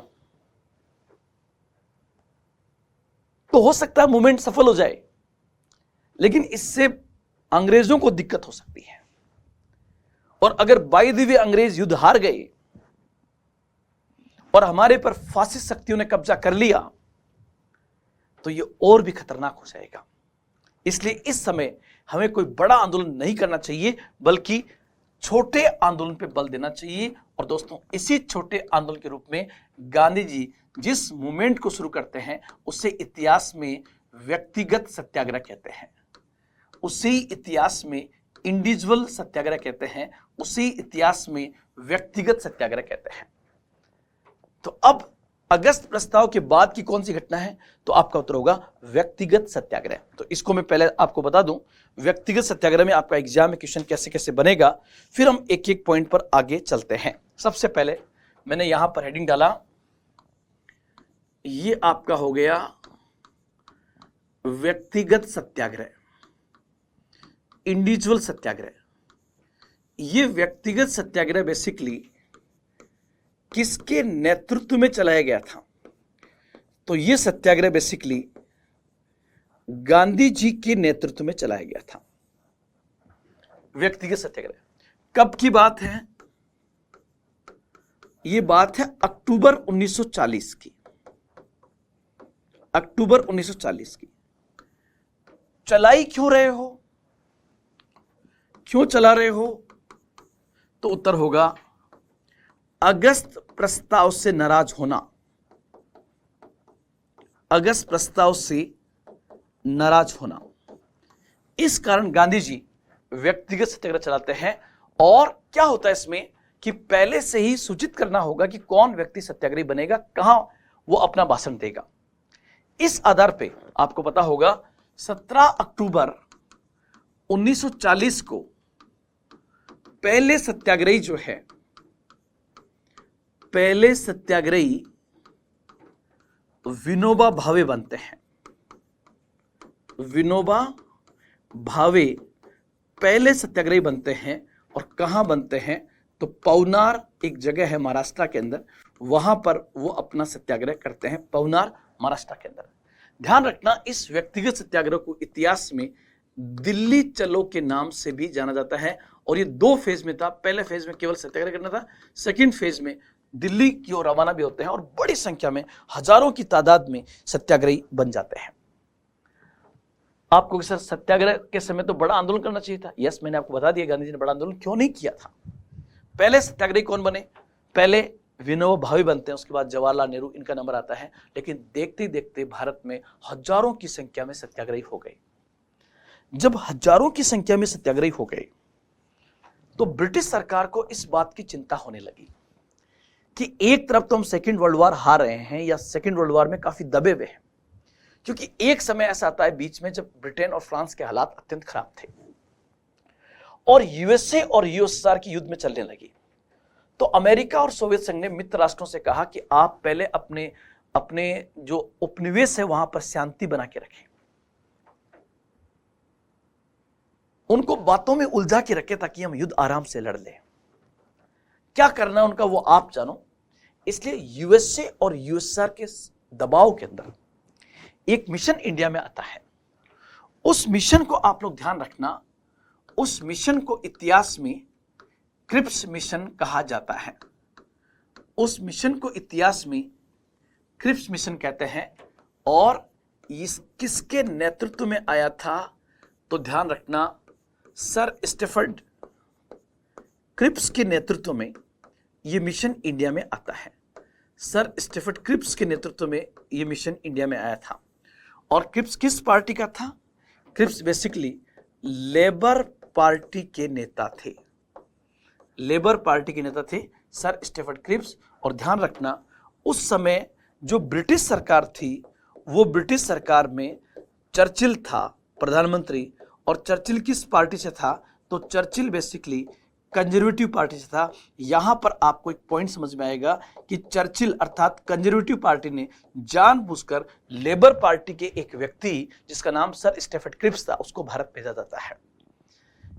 तो हो सकता है मूवमेंट सफल हो जाए, लेकिन इससे अंग्रेजों को दिक्कत हो सकती है। और अगर बाय द वे अंग्रेज युद्ध हार गए और हमारे पर फासिस्ट शक्तियों ने कब्जा कर लिया, तो ये और भी खतरनाक हो जाएगा। इसलिए इस समय हमें कोई बड़ा आंदोलन नहीं करना चाहिए, बल्कि छोटे आंदोलन पे बल देना चाहिए। और दोस्तों, इसी छोटे आंदोलन के रूप में गांधी जी जिस मूवमेंट को शुरू करते हैं, उसे इतिहास में व्यक्तिगत सत्याग्रह कहते हैं, उसी इतिहास में इंडिविजुअल सत्याग्रह कहते हैं, उसी इतिहास में व्यक्तिगत सत्याग्रह कहते हैं। तो अब अगस्त प्रस्ताव के बाद की कौन सी घटना है? तो आपका उत्तर होगा व्यक्तिगत सत्याग्रह। तो इसको मैं पहले आपको बता दूं, व्यक्तिगत सत्याग्रह में आपका एग्जाम में क्वेश्चन कैसे कैसे बनेगा, फिर हम एक एक पॉइंट पर आगे चलते हैं। सबसे पहले मैंने यहां पर हेडिंग डाला, ये आपका हो गया व्यक्तिगत सत्याग्रह, इंडिविजुअल सत्याग्रह। ये व्यक्तिगत सत्याग्रह बेसिकली किसके नेतृत्व में चलाया गया था? तो ये सत्याग्रह बेसिकली गांधी जी के नेतृत्व में चलाया गया था। व्यक्तिगत सत्याग्रह कब की बात है? ये बात है अक्टूबर 1940 की। अक्टूबर 1940 की। चलाई क्यों रहे हो? क्यों चला रहे हो? तो उत्तर होगा अगस्त प्रस्ताव से नाराज होना। अगस्त प्रस्ताव से नाराज होना। इस कारण गांधी जी व्यक्तिगत सत्याग्रह चलाते हैं। और क्या होता है इसमें कि पहले से ही सूचित करना होगा कि कौन व्यक्ति सत्याग्रही बनेगा, कहां वो अपना भाषण देगा। इस आधार पे आपको पता होगा 17 अक्टूबर 1940 को पहले सत्याग्रही जो है, पहले सत्याग्रही विनोबा भावे बनते हैं। विनोबा भावे पहले सत्याग्रही बनते हैं। और कहां बनते हैं? तो पवनार एक जगह है महाराष्ट्र के अंदर, वहां पर वो अपना सत्याग्रह करते हैं। पवनार महाराष्ट्र के अंदर। ध्यान रखना, इस व्यक्तिगत सत्याग्रह को इतिहास में दिल्ली चलो के नाम से भी जाना जाता है। और ये 2 फेज में था। पहले फेज में केवल सत्याग्रह करना था, सेकंड फेज में दिल्ली की ओर रवाना भी होते हैं और बड़ी संख्या में, हजारों की तादाद में सत्याग्रही बन जाते हैं। आपको सर सत्याग्रह के समय तो बड़ा आंदोलन करना चाहिए था। यस, मैंने आपको बता दिया गांधी जी ने बड़ा आंदोलन क्यों नहीं किया था। पहले सत्याग्रही कौन बने? पहले विनोबा भावे बनते हैं, उसके बाद जवाहरलाल नेहरू, इनका नंबर आता है। लेकिन देखते देखते भारत में हजारों की संख्या में सत्याग्रही हो गए। जब हजारों की संख्या में सत्याग्रही हो गए तो ब्रिटिश सरकार को इस बात की चिंता होने लगी कि एक तरफ तो हम सेकेंड वर्ल्ड वॉर हार रहे हैं या सेकेंड वर्ल्ड वॉर में काफी दबे हुए हैं, क्योंकि एक समय ऐसा आता है बीच में जब ब्रिटेन और फ्रांस के हालात अत्यंत खराब थे और यूएसए और यूएसएसआर की युद्ध में चलने लगी। तो अमेरिका और सोवियत संघ ने मित्र राष्ट्रों से कहा कि आप पहले अपने अपने जो उपनिवेश है वहां पर शांति बना के रखें, उनको बातों में उलझा के रखें ताकि हम युद्ध आराम से लड़ लें। क्या करना है उनका वो आप जानो। इसलिए यूएसए और यूएसएसआर के दबाव के अंदर एक मिशन इंडिया में आता है। उस मिशन को आप लोग ध्यान रखना, उस मिशन को इतिहास में क्रिप्स मिशन कहा जाता है। उस मिशन को इतिहास में क्रिप्स मिशन कहते हैं। और इस किसके नेतृत्व में आया था? तो ध्यान रखना, सर स्टेफर्ड क्रिप्स के नेतृत्व में यह मिशन इंडिया में आता है। सर स्टेफर्ड क्रिप्स के नेतृत्व में यह मिशन इंडिया में आया था। और क्रिप्स किस पार्टी का था? क्रिप्स बेसिकली लेबर पार्टी के नेता थे। लेबर पार्टी के नेता थे सर स्टेफर्ड क्रिप्स। और ध्यान रखना, उस समय जो ब्रिटिश सरकार थी वो ब्रिटिश सरकार में चर्चिल था प्रधानमंत्री। और चर्चिल किस पार्टी से था? तो चर्चिल बेसिकली कंजर्वेटिव पार्टी से था। यहां पर आपको एक पॉइंट समझ में आएगा कि चर्चिल अर्थात कंजर्वेटिव पार्टी ने जानबूझकर लेबर पार्टी के एक व्यक्ति जिसका नाम सर स्टेफर्ड क्रिप्स था उसको भारत भेजा जाता है,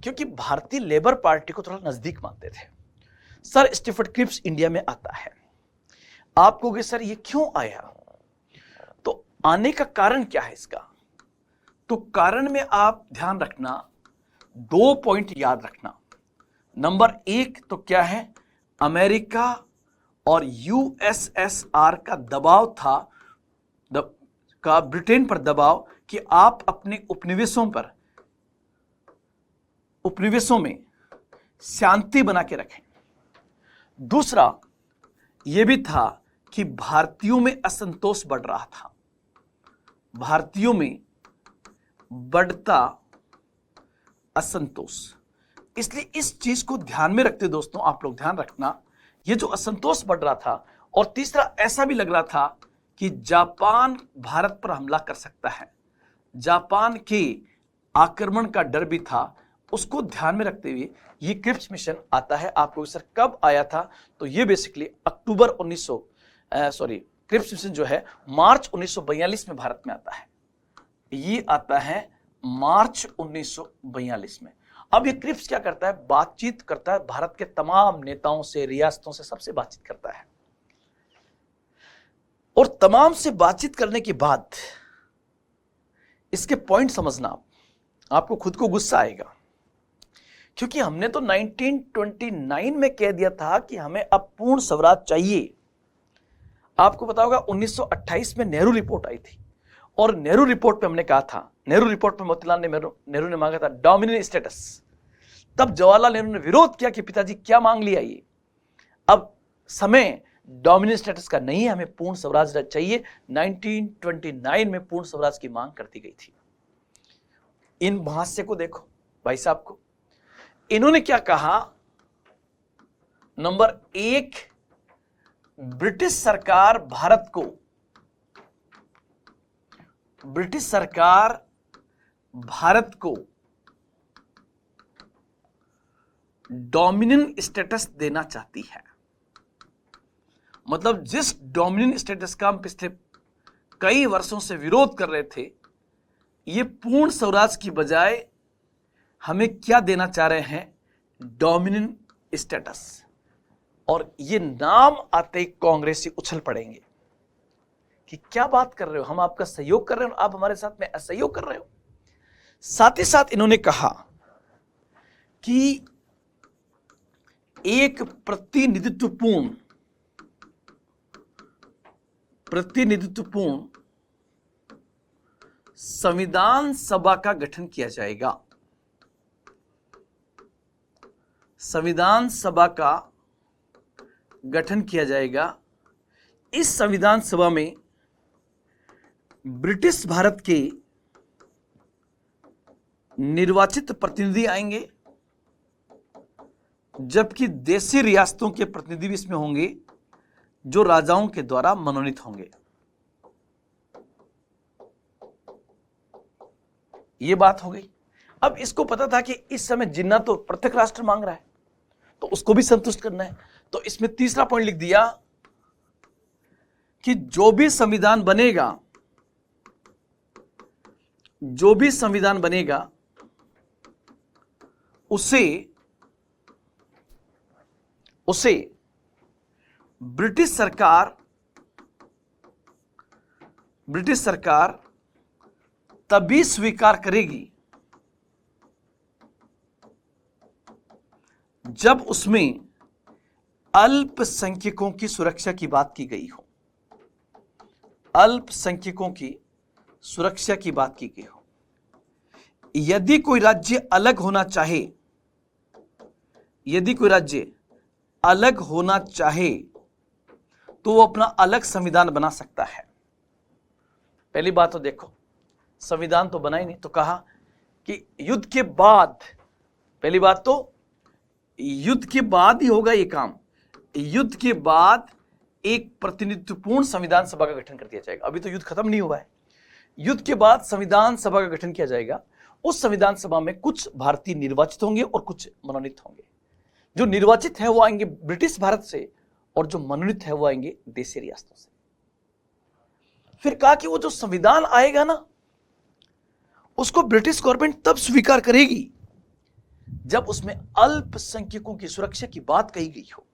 क्योंकि भारतीय लेबर पार्टी को थोड़ा नजदीक मानते थे। सर स्टेफर्ड क्रिप्स इंडिया में आता है। आप कहोगे सर ये क्यों आया? तो आने का कारण क्या है इसका? तो कारण में आप ध्यान रखना, 2 पॉइंट याद रखना। नंबर 1 तो क्या है? अमेरिका और यूएसएसआर का दबाव था, का ब्रिटेन पर दबाव कि आप अपने उपनिवेशों में शांति बना के रखें। दूसरा यह भी था कि भारतीयों में असंतोष बढ़ रहा था। भारतीयों में बढ़ता असंतोष, इसलिए इस चीज को ध्यान में रखते दोस्तों आप लोग ध्यान रखना, ये जो असंतोष बढ़ रहा था। और तीसरा ऐसा भी लग रहा था कि जापान भारत पर हमला कर सकता है, जापान के आक्रमण का डर भी था। उसको ध्यान में रखते हुए ये क्रिप्स मिशन आता है। आपको सर कब आया था? तो ये बेसिकली अक्टूबर क्रिप्स मिशन जो है मार्च 1942 में भारत में आता है। ये आता है मार्च 1942 में। अब ये क्रिप्स क्या करता है, बातचीत करता है भारत के तमाम नेताओं से, रियासतों से, सबसे बातचीत करता है। और तमाम से बातचीत करने के बाद इसके पॉइंट समझना, आपको खुद को गुस्सा आएगा, क्योंकि हमने तो 1929 में कह दिया था कि हमें अब पूर्ण स्वराज चाहिए। आपको पता होगा 1928 में नेहरू रिपोर्ट आई थी, और नेहरू रिपोर्ट पे हमने कहा था, नेहरू रिपोर्ट में मोतीलाल नेहरू ने मांगा था डोमिनियन स्टेटस। तब जवाहरलाल नेहरू ने विरोध किया कि पिताजी क्या मांग लिया ये, अब समय डोमिनियन स्टेटस का नहीं है, हमें पूर्ण स्वराज चाहिए। 1929 में पूर्ण स्वराज की मांग करती गई थी। इन भाष्य को देखो भाई साहब को, इन्होंने क्या कहा, नंबर 1, ब्रिटिश सरकार भारत को, ब्रिटिश सरकार भारत को डोमिनियन स्टेटस देना चाहती है। मतलब जिस डोमिनियन स्टेटस का हम पिछले कई वर्षों से विरोध कर रहे थे, ये पूर्ण स्वराज की बजाय हमें क्या देना चाह रहे हैं, डोमिनियन स्टेटस। और ये नाम आते ही कांग्रेसी उछल पड़ेंगे कि क्या बात कर रहे हो, हम आपका सहयोग कर रहे हो, आप हमारे साथ में असहयोग कर रहे हो। साथ ही साथ इन्होंने कहा कि एक प्रतिनिधित्वपूर्ण संविधान सभा का गठन किया जाएगा। संविधान सभा का गठन किया जाएगा। इस संविधान सभा में ब्रिटिश भारत के निर्वाचित प्रतिनिधि आएंगे, जबकि देशी रियासतों के प्रतिनिधि भी इसमें होंगे, जो राजाओं के द्वारा मनोनीत होंगे। यह बात हो गई। अब इसको पता था कि इस समय जिन्ना तो पृथक राष्ट्र मांग रहा है, तो उसको भी संतुष्ट करना है। तो इसमें तीसरा पॉइंट लिख दिया कि जो भी संविधान बनेगा उसे ब्रिटिश सरकार तभी स्वीकार करेगी जब उसमें अल्पसंख्यकों की सुरक्षा की बात की गई हो। अल्पसंख्यकों की सुरक्षा की बात की गई हो। यदि कोई राज्य अलग होना चाहे, तो वो अपना अलग संविधान बना सकता है। पहली बात तो देखो, संविधान तो बना ही नहीं, तो कहा कि युद्ध के बाद, पहली बात तो युद्ध के बाद ही होगा ये काम। युद्ध के बाद एक प्रतिनिधित्वपूर्ण संविधान सभा का गठन कर दिया जाएगा। अभी तो युद्ध खत्म नहीं हुआ है। युद्ध के बाद संविधान सभा का गठन किया जाएगा। उस संविधान सभा में कुछ भारतीय निर्वाचित होंगे और कुछ मनोनीत होंगे। जो निर्वाचित है वो आएंगे ब्रिटिश भारत से, और जो मनोनीत है वो आएंगे देशी रियासतों से। फिर कहा कि वो जो संविधान आएगा ना, उसको ब्रिटिश गवर्नमेंट तब स्वीकार करेगी जब उसमें अल्पसंख्यकों की सुरक्षा की बात कही गई हो।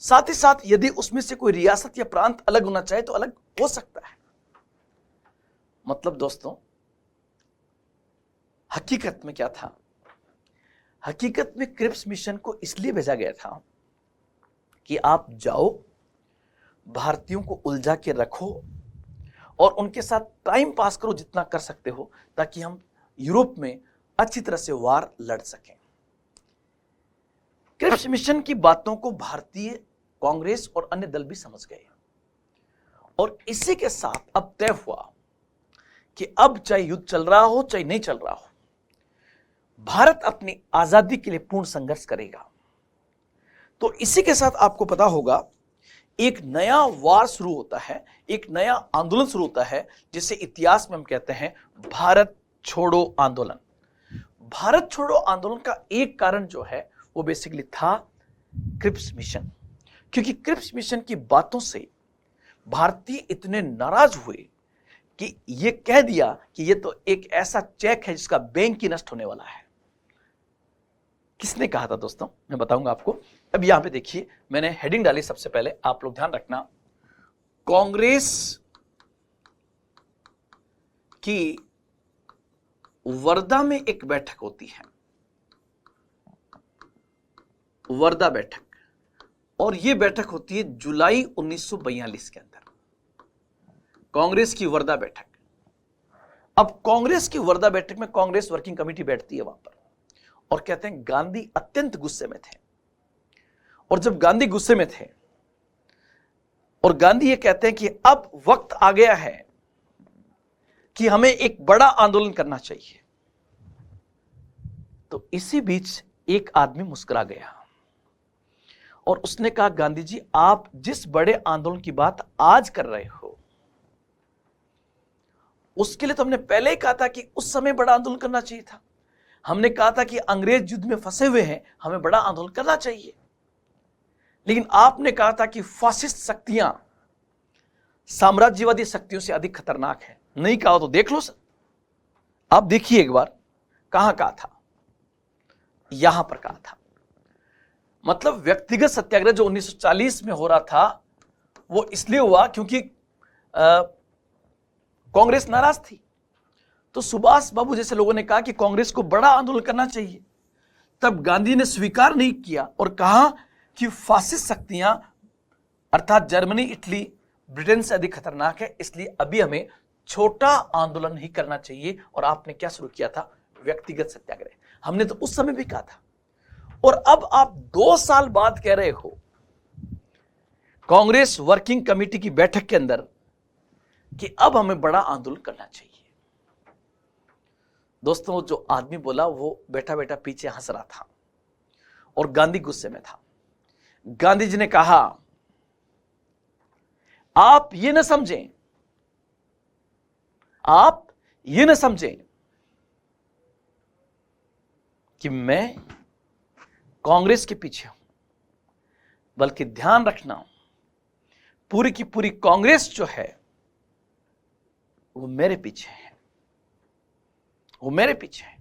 साथ ही साथ यदि उसमें से कोई रियासत या प्रांत अलग होना चाहे तो अलग हो सकता है। मतलब दोस्तों, हकीकत में क्या था? हकीकत में क्रिप्स मिशन को इसलिए भेजा गया था कि आप जाओ, भारतीयों को उलझा के रखो और उनके साथ टाइम पास करो जितना कर सकते हो, ताकि हम यूरोप में अच्छी तरह से वार लड़ सकें। क्रिप्स मिशन की बातों को भारतीय कांग्रेस और अन्य दल भी समझ गए, और इसी के साथ अब तय हुआ कि अब चाहे युद्ध चल रहा हो चाहे नहीं चल रहा हो, भारत अपनी आजादी के लिए पूर्ण संघर्ष करेगा। तो इसी के साथ आपको पता होगा, एक नया वार शुरू होता है, एक नया आंदोलन शुरू होता है, जिसे इतिहास में हम कहते हैं भारत छोड़ो आंदोलन। भारत छोड़ो आंदोलन का एक कारण जो है वो बेसिकली था क्रिप्स मिशन, क्योंकि क्रिप्स मिशन की बातों से भारतीय इतने नाराज हुए कि ये कह दिया कि ये तो एक ऐसा चेक है जिसका बैंक ही नष्ट होने वाला है। किसने कहा था दोस्तों, मैं बताऊंगा आपको। अब यहां पे देखिए, मैंने हेडिंग डाली। सबसे पहले आप लोग ध्यान रखना, कांग्रेस की वर्धा में एक बैठक होती है, वर्धा बैठक, और यह बैठक होती है जुलाई 1942 के अंदर, कांग्रेस की वर्धा बैठक। अब कांग्रेस की वर्धा बैठक में कांग्रेस वर्किंग कमेटी बैठती है वहां पर, और कहते हैं गांधी अत्यंत गुस्से में थे। और जब गांधी गुस्से में थे और गांधी ये कहते हैं कि अब वक्त आ गया है कि हमें एक बड़ा आंदोलन करना चाहिए, तो इसी बीच एक आदमी मुस्कुरा गया और उसने कहा, गांधी जी, आप जिस बड़े आंदोलन की बात आज कर रहे हो, उसके लिए तो हमने पहले ही कहा था कि उस समय बड़ा आंदोलन करना चाहिए था। हमने कहा था कि अंग्रेज युद्ध में फंसे हुए हैं, हमें बड़ा आंदोलन करना चाहिए। लेकिन आपने कहा था कि फासिस्ट शक्तियां साम्राज्यवादी शक्तियों से अधिक खतरनाक है। नहीं कहा तो देख लो सर, आप देखिए एक बार, कहां कहा था, यहां पर कहा था। मतलब व्यक्तिगत सत्याग्रह जो 1940 में हो रहा था, वो इसलिए हुआ क्योंकि कांग्रेस नाराज थी। तो सुभाष बाबू जैसे लोगों ने कहा कि कांग्रेस को बड़ा आंदोलन करना चाहिए। तब गांधी ने स्वीकार नहीं किया और कहा कि फासिस्ट शक्तियां अर्थात जर्मनी, इटली, ब्रिटेन से अधिक खतरनाक है, इसलिए अभी हमें छोटा आंदोलन ही करना चाहिए। और आपने क्या शुरू किया था, व्यक्तिगत सत्याग्रह। हमने तो उस समय भी कहा था, और अब आप 2 साल बाद कह रहे हो कांग्रेस वर्किंग कमेटी की बैठक के अंदर कि अब हमें बड़ा आंदोलन करना चाहिए। दोस्तों, जो आदमी बोला वो बैठा बैठा पीछे हंस रहा था और गांधी गुस्से में था। गांधी जी ने कहा, आप ये न समझें, आप ये न समझें कि मैं कांग्रेस के पीछे हूं, बल्कि ध्यान रखना, पूरी की पूरी कांग्रेस जो है वो मेरे पीछे है, वो मेरे पीछे है।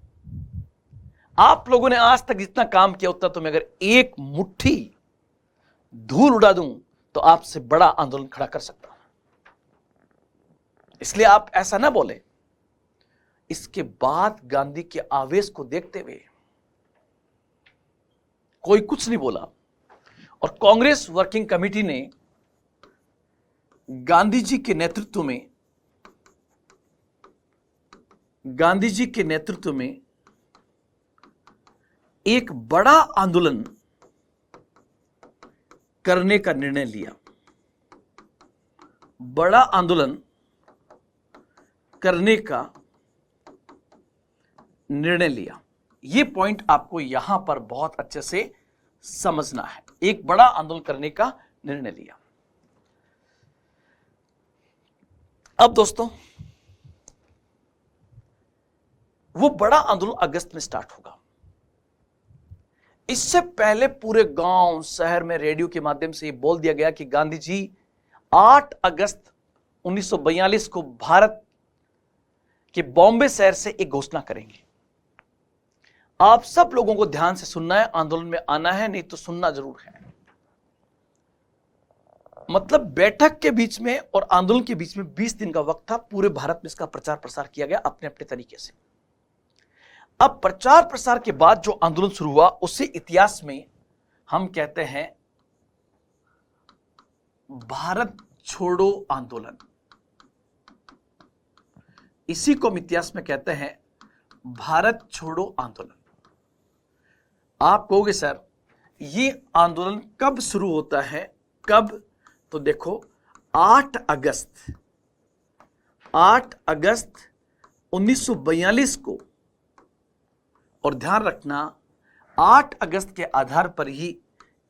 आप लोगों ने आज तक जितना काम किया उतना तो मैं अगर एक मुट्ठी धूल उड़ा दूं तो आपसे बड़ा आंदोलन खड़ा कर सकता हूं। इसलिए आप ऐसा ना बोले। इसके बाद गांधी के आवेश को देखते हुए कोई कुछ नहीं बोला, और कांग्रेस वर्किंग कमेटी ने गांधी जी के नेतृत्व में एक बड़ा आंदोलन करने का निर्णय लिया। बड़ा आंदोलन करने का निर्णय लिया। यह पॉइंट आपको यहां पर बहुत अच्छे से समझना है। एक बड़ा आंदोलन करने का निर्णय लिया। अब दोस्तों, वो बड़ा आंदोलन अगस्त में स्टार्ट होगा। इससे पहले पूरे गांव शहर में रेडियो के माध्यम से ये बोल दिया गया कि गांधी जी 8 अगस्त 1942 को भारत के बॉम्बे शहर से एक घोषणा करेंगे। आप सब लोगों को ध्यान से सुनना है, आंदोलन में आना है, नहीं तो सुनना जरूर है। मतलब बैठक के बीच में और आंदोलन के बीच में 20 दिन का वक्त था। पूरे भारत में इसका प्रचार प्रसार किया गया अपने अपने तरीके से। अब प्रचार प्रसार के बाद जो आंदोलन शुरू हुआ उसे इतिहास में हम कहते हैं भारत छोड़ो आंदोलन। इसी को हम इतिहास में कहते हैं भारत छोड़ो आंदोलन। आप कहोगे सर ये आंदोलन कब शुरू होता है, कब? तो देखो 8 अगस्त 1942 को, और ध्यान रखना 8 अगस्त के आधार पर ही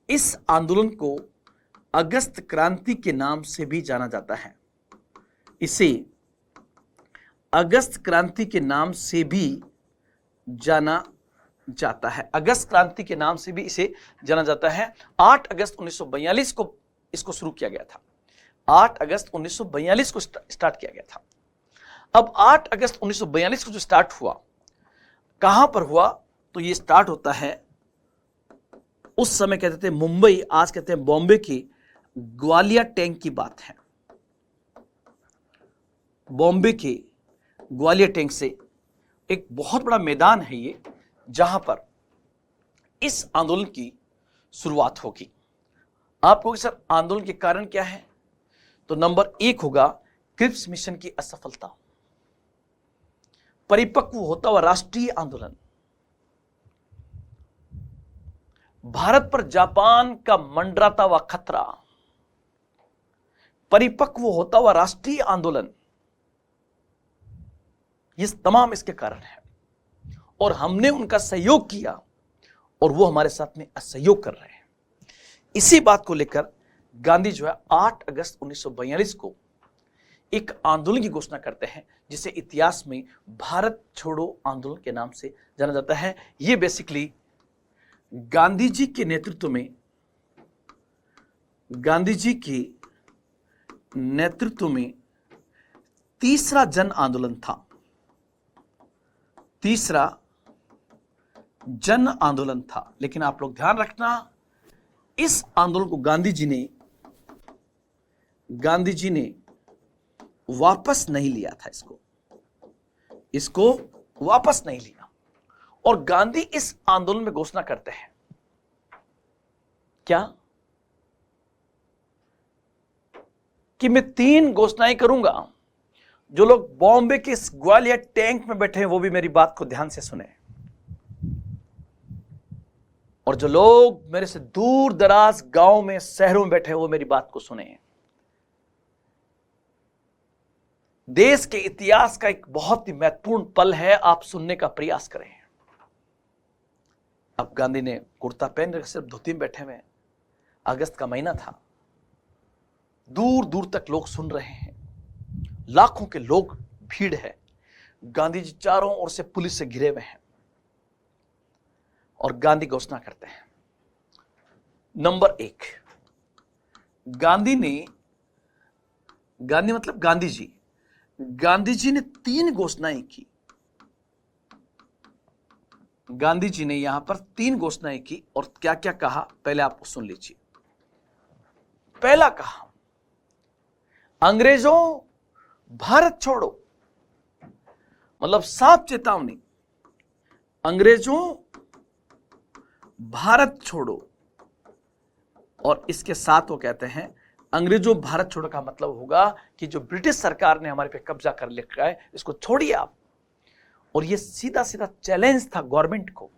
इस आंदोलन को अगस्त क्रांति के नाम से भी जाना जाता है। इसे अगस्त क्रांति के नाम से भी जाना जाता है। अगस्त क्रांति के नाम से भी इसे जाना जाता है। 8 अगस्त 1942 को इसको शुरू किया गया था। 8 अगस्त 1942 को स्टार्ट किया गया था। अब 8 अगस्त 1942 को जो स्टार्ट हुआ, कहां पर हुआ? तो ये स्टार्ट होता है, उस समय कहते थे मुंबई, आज कहते हैं बॉम्बे की ग्वालियर टैंक की बात है। बॉम्बे के ग्वालियर टैंक से एक बहुत बड़ा मैदान है ये, जहां पर इस आंदोलन की शुरुआत होगी। आप कहोगे सर आंदोलन के कारण क्या है? तो नंबर 1 होगा क्रिप्स मिशन की असफलता, परिपक्व होता हुआ राष्ट्रीय आंदोलन, भारत पर जापान का मंडराता हुआ खतरा, परिपक्व होता हुआ राष्ट्रीय आंदोलन, ये तमाम इसके कारण है। और हमने उनका सहयोग किया और वो हमारे साथ में असहयोग कर रहे हैं। इसी बात को लेकर गांधी जो है 8 अगस्त 1942 को एक आंदोलन की घोषणा करते हैं, जिसे इतिहास में भारत छोड़ो आंदोलन के नाम से जाना जाता है। ये बेसिकली गांधी जी के नेतृत्व में, गांधी जी के नेतृत्व में तीसरा जन आंदोलन था, तीसरा जन आंदोलन था। लेकिन आप लोग ध्यान रखना, इस आंदोलन को गांधी जी ने वापस नहीं लिया था, इसको वापस नहीं लिया। और गांधी इस आंदोलन में घोषणा करते हैं क्या? कि मैं 3 घोषणाएं करूंगा। जो लोग बॉम्बे के इस ग्वालियर टैंक में बैठे हैं वो भी मेरी बात को ध्यान से सुने, और जो लोग मेरे से दूर दराज गांव में, शहरों में बैठे हैं वो मेरी बात को सुने। देश के इतिहास का एक बहुत ही महत्वपूर्ण पल है, आप सुनने का प्रयास करें। अब गांधी ने कुर्ता पहन रखे, सिर्फ धोती में बैठे हुए, अगस्त का महीना था, दूर दूर तक लोग सुन रहे हैं, लाखों के लोग, भीड़ है। गांधी जी चारों ओर से पुलिस से घिरे हुए हैं और गांधी घोषणा करते हैं। नंबर 1, गांधी मतलब गांधी जी ने 3 घोषणाएं की। गांधी जी ने यहां पर 3 घोषणाएं की और क्या क्या कहा, पहले आप सुन लीजिए। पहला कहा, अंग्रेजों भारत छोड़ो, मतलब साफ चेतावनी, अंग्रेजों भारत छोड़ो। और इसके साथ वो कहते हैं अंग्रेजों भारत छोड़ो का मतलब होगा कि जो ब्रिटिश सरकार ने हमारे पे कब्जा कर लिया है इसको छोड़िए आप। और ये सीधा सीधा चैलेंज था गवर्नमेंट को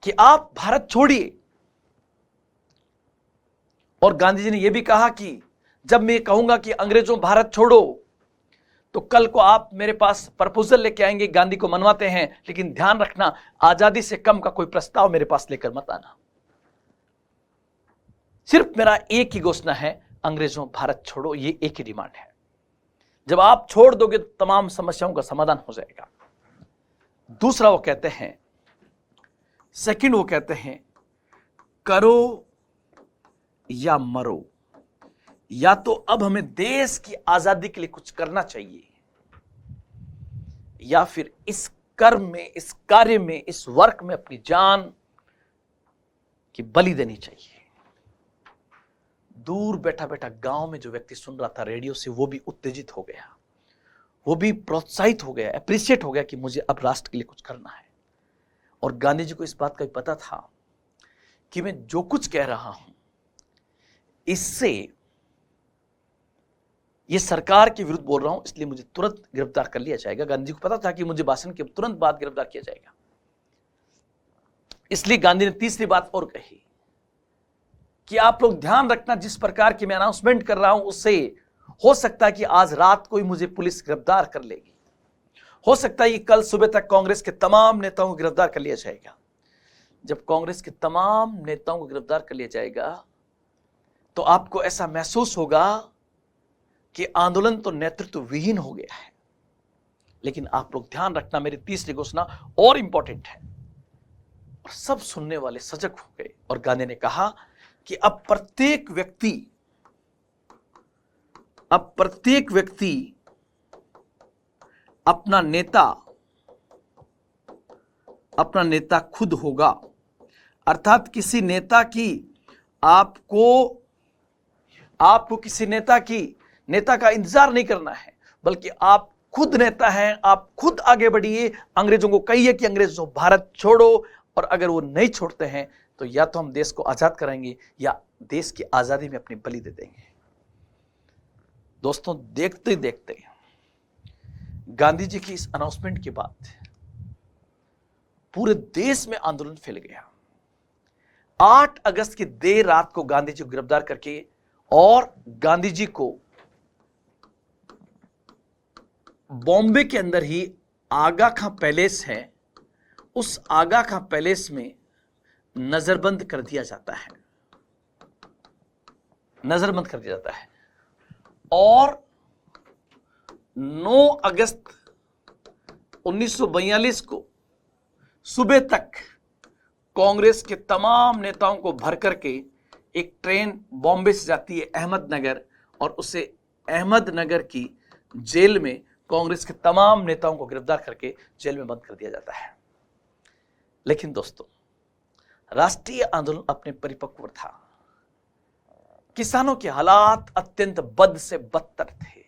कि आप भारत छोड़िए। और गांधी जी ने यह भी कहा कि जब मैं कहूंगा कि अंग्रेजों भारत छोड़ो, तो कल को आप मेरे पास प्रपोजल लेके आएंगे, गांधी को मनवाते हैं, लेकिन ध्यान रखना आजादी से कम का कोई प्रस्ताव मेरे पास लेकर मत आना। सिर्फ मेरा एक ही घोषणा है, अंग्रेजों भारत छोड़ो, ये एक ही डिमांड है। जब आप छोड़ दोगे तो तमाम समस्याओं का समाधान हो जाएगा। दूसरा वो कहते हैं, सेकंड वो कहते हैं, करो या मरो, या तो अब हमें देश की आजादी के लिए कुछ करना चाहिए, या फिर इस कर्म में, इस कार्य में, इस वर्क में अपनी जान की बलि देनी चाहिए। दूर बैठा बैठा गांव में जो व्यक्ति सुन रहा था रेडियो से, वो भी उत्तेजित हो गया, वो भी प्रोत्साहित हो गया, अप्रिशिएट हो गया कि मुझे अब राष्ट्र के लिए कुछ करना है। और गांधी जी को इस बात का भी पता था कि मैं जो कुछ कह रहा हूं इससे, ये सरकार के विरुद्ध बोल रहा हूं, इसलिए मुझे तुरंत गिरफ्तार कर लिया जाएगा। गांधी जी को पता था कि मुझे भाषण के तुरंत बाद गिरफ्तार किया जाएगा। इसलिए गांधी ने तीसरी बात और कही कि आप लोग ध्यान रखना, जिस प्रकार की मैं अनाउंसमेंट कर रहा हूं उससे हो सकता है कि आज रात को ही मुझे पुलिस गिरफ्तार कर लेगी, हो सकता है कि कल सुबह तक कांग्रेस के तमाम नेताओं को गिरफ्तार कर लिया जाएगा। जब कांग्रेस के तमाम नेताओं को गिरफ्तार कर लिया जाएगा तो आपको ऐसा महसूस होगा कि आंदोलन तो नेतृत्व विहीन हो गया है। लेकिन आप लोग ध्यान रखना, मेरी तीसरी घोषणा और इंपॉर्टेंट है। और सब सुनने वाले सजग हो गए और गांधी ने कहा कि अब प्रत्येक व्यक्ति अब प्रत्येक व्यक्ति अपना नेता खुद होगा। अर्थात किसी नेता की आपको किसी नेता का इंतजार नहीं करना है, बल्कि आप खुद नेता हैं। आप खुद आगे बढ़िए, अंग्रेजों को कहिए कि अंग्रेजों भारत छोड़ो, और अगर वो नहीं छोड़ते हैं तो या तो हम देश को आजाद कराएंगे या देश की आजादी में अपनी बलि दे देंगे। दोस्तों, देखते देखते गांधी जी की इस अनाउंसमेंट के बाद पूरे देश में आंदोलन फैल गया। 8 अगस्त की देर रात को गांधी जी को गिरफ्तार करके और गांधी जी को बॉम्बे के अंदर ही आगा खां पैलेस है, उस आगा खां पैलेस में नजरबंद कर दिया जाता है। और 9 अगस्त 1942 को सुबह तक कांग्रेस के तमाम नेताओं को भर करके एक ट्रेन बॉम्बे से जाती है अहमदनगर, और उसे अहमदनगर की जेल में कांग्रेस के तमाम नेताओं को गिरफ्तार करके जेल में बंद कर दिया जाता है। लेकिन दोस्तों, राष्ट्रीय आंदोलन अपने परिपक्व था। किसानों के हालात अत्यंत बद से बदतर थे।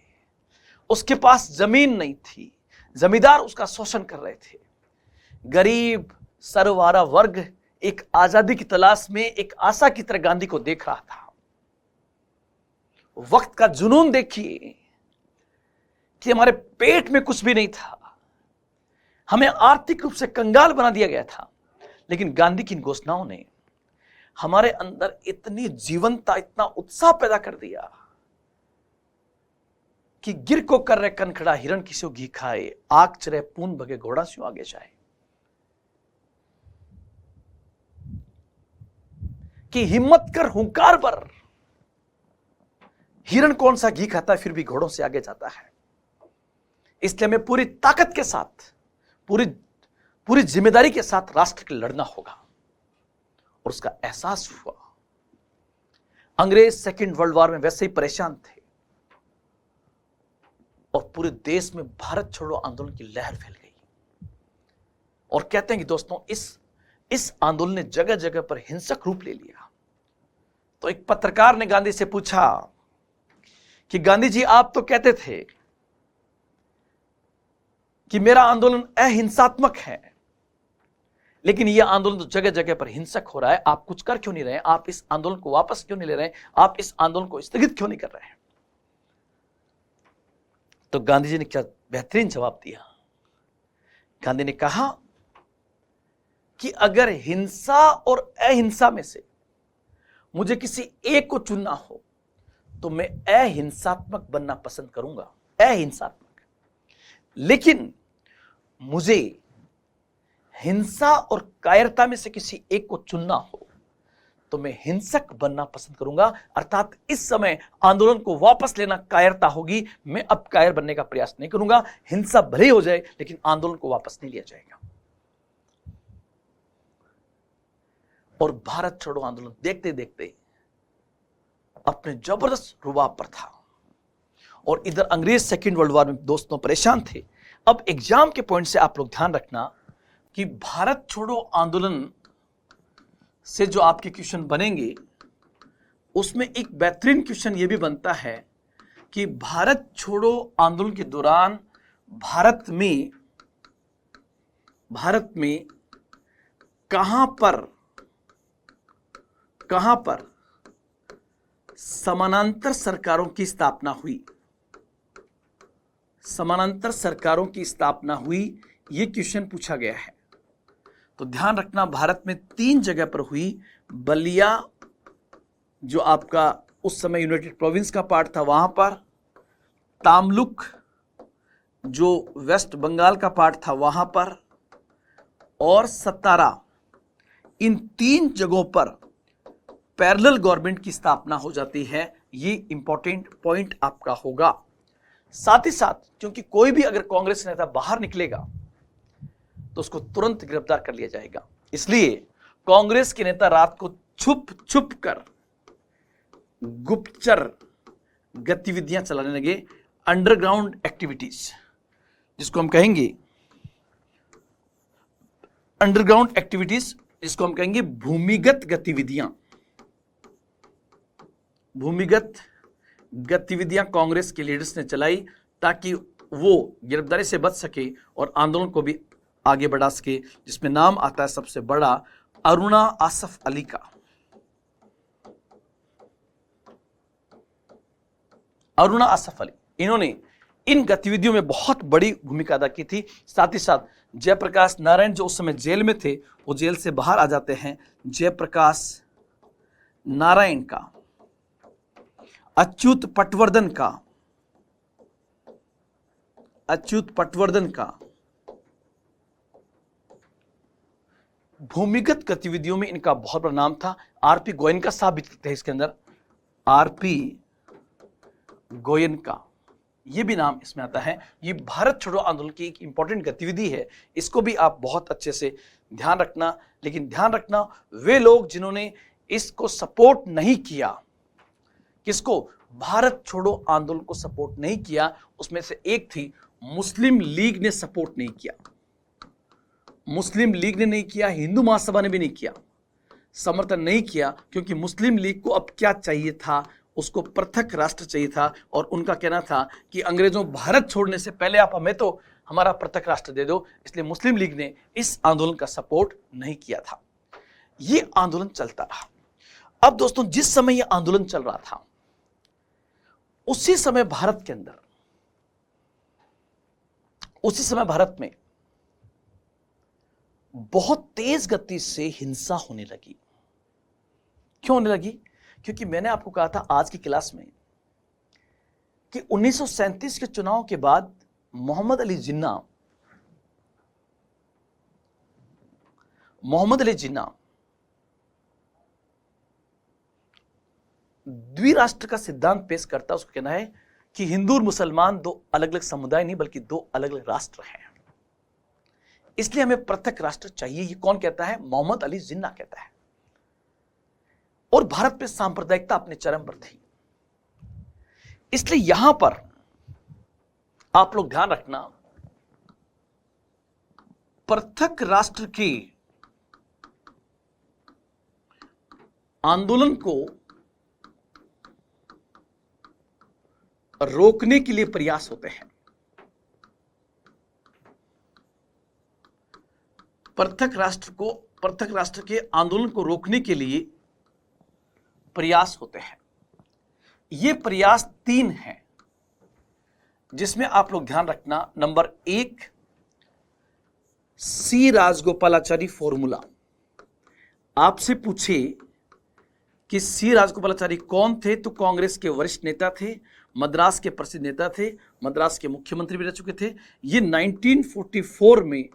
उसके पास जमीन नहीं थी, जमींदार उसका शोषण कर रहे थे। गरीब सरवारा वर्ग एक आजादी की तलाश में एक आशा की तरह गांधी को देख रहा था। वक्त का जुनून देखिए कि हमारे पेट में कुछ भी नहीं था, हमें आर्थिक रूप से कंगाल बना दिया गया था। लेकिन गांधी की इन घोषणाओं ने हमारे अंदर इतनी जीवंतता, इतना उत्साह पैदा कर दिया कि गिर को कर रहे कनखड़ा हिरण किसी घी खाए, आग चरे पून भगे घोड़ा स्यों आगे जाए। कि हिम्मत कर हुंकार बर, हिरण कौन सा घी खाता है फिर भी घोड़ों से आगे जाता है। इसलिए हमें पूरी ताकत के साथ, पूरी जिम्मेदारी के साथ राष्ट्र के लड़ना होगा। और उसका एहसास हुआ। अंग्रेज सेकेंड वर्ल्ड वॉर में वैसे ही परेशान थे और पूरे देश में भारत छोड़ो आंदोलन की लहर फैल गई। और कहते हैं कि दोस्तों, इस आंदोलन ने जगह जगह पर हिंसक रूप ले लिया। तो एक पत्रकार ने गांधी से पूछा कि गांधी जी, आप तो कहते थे कि मेरा आंदोलन अहिंसात्मक है, लेकिन यह आंदोलन तो जगह जगह पर हिंसक हो रहा है। आप कुछ कर क्यों नहीं रहे? आप इस आंदोलन को वापस क्यों नहीं ले रहे? आप इस आंदोलन को स्थगित क्यों नहीं कर रहे हैं? तो गांधी जी ने क्या बेहतरीन जवाब दिया। गांधी ने कहा कि अगर हिंसा और अहिंसा में से मुझे किसी एक को चुनना हो तो मैं अहिंसात्मक बनना पसंद करूंगा, अहिंसात्मक। लेकिन मुझे हिंसा और कायरता में से किसी एक को चुनना हो तो मैं हिंसक बनना पसंद करूंगा। अर्थात इस समय आंदोलन को वापस लेना कायरता होगी। मैं अब कायर बनने का प्रयास नहीं करूंगा। हिंसा भले हो जाए लेकिन आंदोलन को वापस नहीं लिया जाएगा। और भारत छोड़ो आंदोलन देखते देखते अपने जबरदस्त रुबाब पर था। और इधर अंग्रेज सेकेंड वर्ल्ड वॉर में दोस्तों परेशान थे। अब एग्जाम के पॉइंट से आप लोग ध्यान रखना कि भारत छोड़ो आंदोलन से जो आपके क्वेश्चन बनेंगे उसमें एक बेहतरीन क्वेश्चन यह भी बनता है कि भारत छोड़ो आंदोलन के दौरान भारत में कहां पर समानांतर सरकारों की स्थापना हुई। समानांतर सरकारों की स्थापना हुई, यह क्वेश्चन पूछा गया है। तो ध्यान रखना, भारत में 3 जगह पर हुई। बलिया जो आपका उस समय यूनाइटेड प्रोविंस का पार्ट था वहां पर, तामलुक जो वेस्ट बंगाल का पार्ट था वहां पर, और सतारा। इन 3 जगहों पर पैरेलल गवर्नमेंट की स्थापना हो जाती है। ये इंपॉर्टेंट पॉइंट आपका होगा। साथ ही साथ क्योंकि कोई भी अगर कांग्रेस नेता बाहर निकलेगा तो उसको तुरंत गिरफ्तार कर लिया जाएगा, इसलिए कांग्रेस के नेता रात को छुप कर गुप्तचर गतिविधियां चलाने लगे, अंडरग्राउंड एक्टिविटीज, जिसको हम कहेंगे अंडरग्राउंड एक्टिविटीज, जिसको हम कहेंगे भूमिगत गतिविधियां। भूमिगत गतिविधियां कांग्रेस के लीडर्स ने चलाई ताकि वो गिरफ्तारी से बच सके और आंदोलन को भी आगे बढ़ा सके, जिसमें नाम आता है सबसे बड़ा अरुणा आसफ अली का। अरुणा आसफ अली, इन्होंने इन गतिविधियों में बहुत बड़ी भूमिका अदा की थी। साथ ही साथ जयप्रकाश नारायण जो उस समय जेल में थे, वो जेल से बाहर आ जाते हैं। जयप्रकाश नारायण का, अच्युत पटवर्धन का, अच्युत पटवर्धन का भूमिगत गतिविधियों में इनका बहुत बड़ा नाम था। आरपी गोयनका साहब भी थे इसके अंदर, आरपी गोयनका, ये भी नाम इसमें आता है। ये भारत छोड़ो आंदोलन की एक इंपॉर्टेंट गतिविधि है, इसको भी आप बहुत अच्छे से ध्यान रखना। लेकिन ध्यान रखना, वे लोग जिन्होंने इसको सपोर्ट नहीं किया, किसको, भारत छोड़ो आंदोलन को सपोर्ट नहीं किया, उसमें से एक थी मुस्लिम लीग ने सपोर्ट नहीं किया। मुस्लिम लीग ने नहीं किया, हिंदू महासभा ने भी नहीं किया, समर्थन नहीं किया, क्योंकि मुस्लिम लीग को अब क्या चाहिए था, उसको पृथक राष्ट्र चाहिए था। और उनका कहना था कि अंग्रेजों भारत छोड़ने से पहले आप हमें तो हमारा पृथक राष्ट्र दे दो, इसलिए मुस्लिम लीग ने इस आंदोलन का सपोर्ट नहीं किया था। यह आंदोलन चलता रहा। अब दोस्तों, जिस समय यह आंदोलन चल रहा था, उसी समय भारत के अंदर, उसी समय भारत में बहुत तेज गति से हिंसा होने लगी। क्यों होने लगी? क्योंकि मैंने आपको कहा था आज की क्लास में कि 1937 के चुनाव के बाद मोहम्मद अली जिन्ना द्विराष्ट्र का सिद्धांत पेश करता है। उसका कहना है कि हिंदू और मुसलमान दो अलग अलग समुदाय नहीं, बल्कि दो अलग अलग राष्ट्र हैं, इसलिए हमें पृथक राष्ट्र चाहिए। ये कौन कहता है? मोहम्मद अली जिन्ना कहता है। और भारत में सांप्रदायिकता अपने चरम पर थी, इसलिए यहां पर आप लोग ध्यान रखना, पृथक राष्ट्र के आंदोलन को रोकने के लिए प्रयास होते हैं। पृथक राष्ट्र के आंदोलन को रोकने के लिए प्रयास होते हैं। ये प्रयास 3 हैं, जिसमें आप लोग ध्यान रखना। नंबर 1, सी राजगोपालाचारी फॉर्मूला। आपसे पूछे कि सी राजगोपालाचारी कौन थे, तो कांग्रेस के वरिष्ठ नेता थे, मद्रास के प्रसिद्ध नेता थे, मद्रास के मुख्यमंत्री भी रह चुके थे। ये 1944 में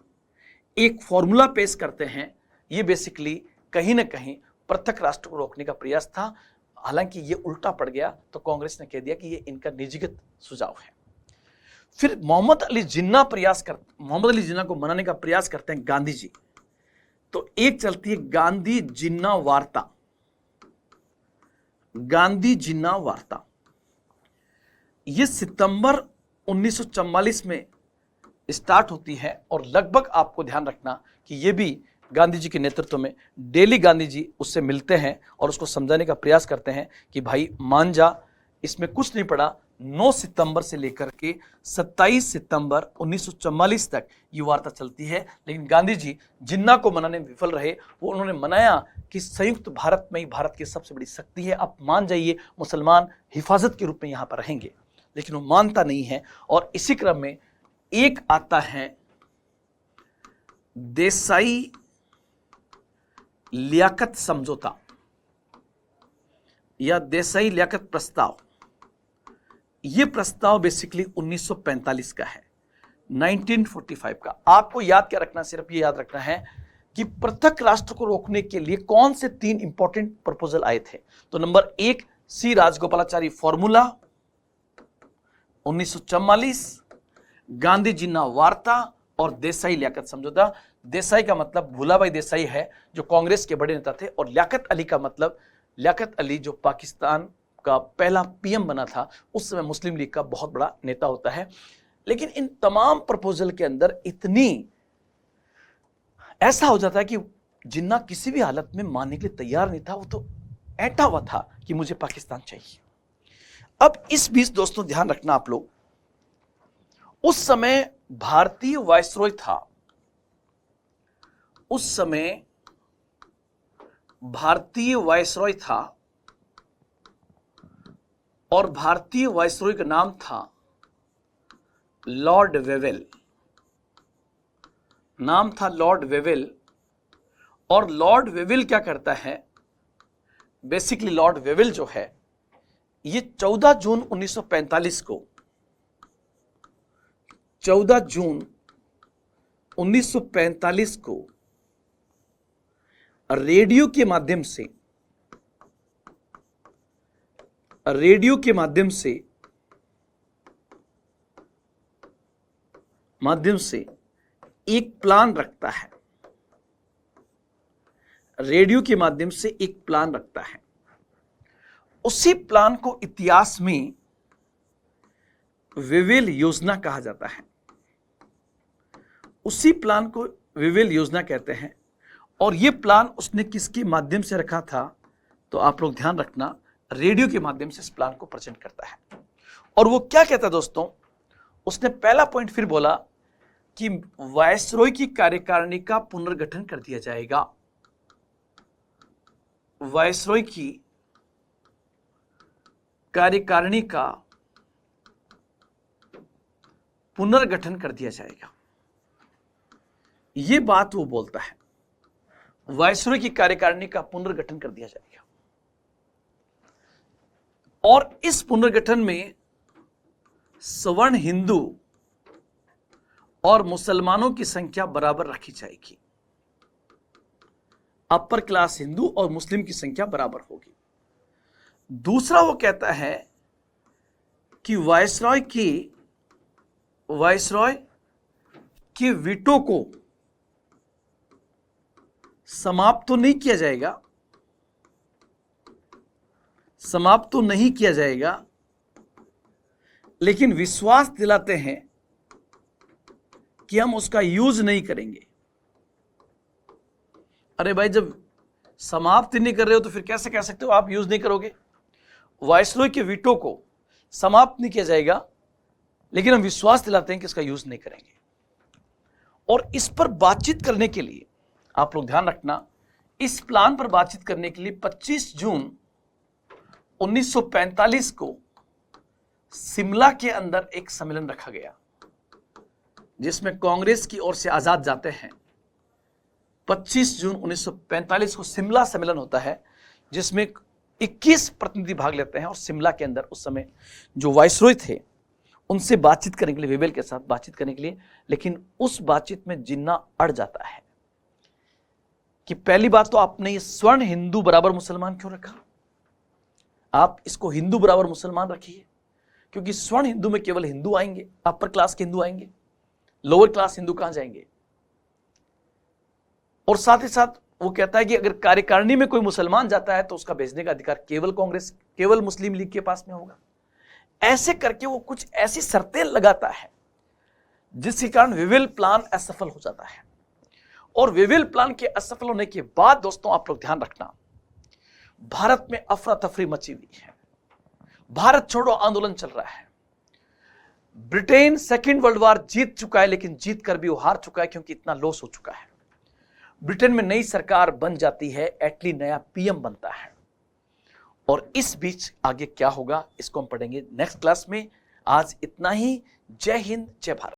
एक फॉर्मूला पेश करते हैं। ये बेसिकली कहीं ना कहीं पृथक राष्ट्र को रोकने का प्रयास था। हालांकि ये उल्टा पड़ गया, तो कांग्रेस ने कह दिया कि ये इनका निजीगत सुझाव है। फिर मोहम्मद अली जिन्ना को मनाने का प्रयास करते हैं गांधी जी। तो एक चलती है गांधी जिन्ना वार्ता। गांधी जिन्ना वार्ता ये सितंबर 1944 में स्टार्ट होती है, और लगभग आपको ध्यान रखना कि ये भी गांधी जी के नेतृत्व में डेली गांधी जी उससे मिलते हैं और उसको समझाने का प्रयास करते हैं कि भाई मान जा, इसमें कुछ नहीं पड़ा। 9 सितंबर से लेकर के 27 सितंबर 1944 तक ये वार्ता चलती है। लेकिन गांधी जी जिन्ना को मनाने में विफल रहे। वो उन्होंने मनाया कि संयुक्त भारत में ही भारत की सबसे बड़ी शक्ति है, आप मान जाइए, मुसलमान हिफाजत के रूप में यहां पर रहेंगे। लेकिन वो मानता नहीं है। और इसी क्रम में एक आता है देसाई लियाकत समझौता या देसाई लियाकत प्रस्ताव। यह प्रस्ताव बेसिकली 1945 का है, 1945 का। आपको याद क्या रखना, सिर्फ ये याद रखना है कि पृथक राष्ट्र को रोकने के लिए कौन से 3 इंपॉर्टेंट प्रपोजल आए थे। तो नंबर 1, सी राजगोपालाचारी फॉर्मूला 1944, गांधी जिन्ना वार्ता और देसाई लियाकत समझौता। देसाई का मतलब भूलाभाई देसाई है, जो कांग्रेस के बड़े नेता थे, और लियाकत अली का मतलब लियाकत अली जो पाकिस्तान का पहला पीएम बना था, उस समय मुस्लिम लीग का बहुत बड़ा नेता होता है। लेकिन इन तमाम प्रपोजल के अंदर इतनी ऐसा हो जाता है कि जिन्ना किसी भी हालत में मानने के लिए तैयार नहीं था, वो तो ऐठा हुआ था कि मुझे पाकिस्तान चाहिए। अब इस बीच दोस्तों ध्यान रखना आप लोग, उस समय भारतीय वायसरॉय था, उस समय भारतीय वायसरॉय था और भारतीय वायसरॉय का नाम था लॉर्ड वेवेल। नाम था लॉर्ड वेवेल। और लॉर्ड वेवेल क्या करता है, बेसिकली लॉर्ड वेवेल जो है, ये 14 जून 1945 को 14 जून 1945 को रेडियो के माध्यम से एक प्लान रखता है। रेडियो के माध्यम से एक प्लान रखता है। उसी प्लान को इतिहास में वेवेल योजना कहा जाता है। उसी प्लान को वेवेल योजना कहते हैं। और यह प्लान उसने किसके माध्यम से रखा था, तो आप लोग ध्यान रखना, रेडियो के माध्यम से इस प्लान को प्रेजेंट करता है। और वो क्या कहता है दोस्तों, उसने पहला पॉइंट फिर बोला कि वायसरॉय की कार्यकारिणी का पुनर्गठन कर दिया जाएगा। वायसरॉय की कार्यकारिणी का पुनर्गठन कर दिया जाएगा। यह बात वो बोलता है, वायसरॉय की कार्यकारिणी का पुनर्गठन कर दिया जाएगा। और इस पुनर्गठन में सवर्ण हिंदू और मुसलमानों की संख्या बराबर रखी जाएगी। अपर क्लास हिंदू और मुस्लिम की संख्या बराबर होगी। दूसरा वो कहता है कि वायसरॉय के वीटो को समाप्त तो नहीं किया जाएगा, लेकिन विश्वास दिलाते हैं कि हम उसका यूज नहीं करेंगे। अरे भाई, जब समाप्त नहीं कर रहे हो तो फिर कैसे कह सकते हो आप यूज नहीं करोगे? वायसरॉय के वीटो को समाप्त नहीं किया जाएगा, लेकिन हम विश्वास दिलाते हैं कि इसका यूज नहीं करेंगे। और इस पर बातचीत करने के लिए आप लोग ध्यान रखना, इस प्लान पर बातचीत करने के लिए 25 जून 1945 को शिमला के अंदर एक सम्मेलन रखा गया, जिसमें कांग्रेस की ओर से आजाद जाते हैं। 25 जून 1945 को शिमला सम्मेलन होता है, जिसमें 21 प्रतिनिधि भाग लेते हैं। और शिमला के अंदर उस समय जो वायसरॉय थे, उनसे बातचीत करने के लिए, वेवेल के साथ बातचीत करने के लिए, लेकिन उस बातचीत में जिन्ना अड़ जाता है कि पहली बात तो आपने ये स्वर्ण हिंदू बराबर मुसलमान क्यों रखा? आप इसको हिंदू बराबर मुसलमान रखिए, क्योंकि स्वर्ण हिंदू में केवल हिंदू आएंगे, अपर क्लास के हिंदू आएंगे, लोअर क्लास हिंदू कहां जाएंगे? और साथ ही साथ वो कहता है कि अगर कार्यकारिणी में कोई मुसलमान जाता है तो उसका भेजने का अधिकार केवल मुस्लिम लीग के पास में होगा। ऐसे करके वो कुछ ऐसी शर्तें लगाता है जिसके कारण वेवेल प्लान असफल हो जाता है। और वेवेल प्लान के असफल होने के बाद दोस्तों आप लोग ध्यान रखना, भारत में अफरा तफरी मची हुई है। भारत छोड़ो आंदोलन चल रहा है। ब्रिटेन सेकेंड वर्ल्ड वॉर जीत चुका है, लेकिन जीत कर भी वो हार चुका है, क्योंकि इतना लॉस हो चुका है। ब्रिटेन में नई सरकार बन जाती है, एटली नया पीएम बनता है। और इस बीच आगे क्या होगा इसको हम पढ़ेंगे नेक्स्ट क्लास में। आज इतना ही। जय हिंद, जय भारत।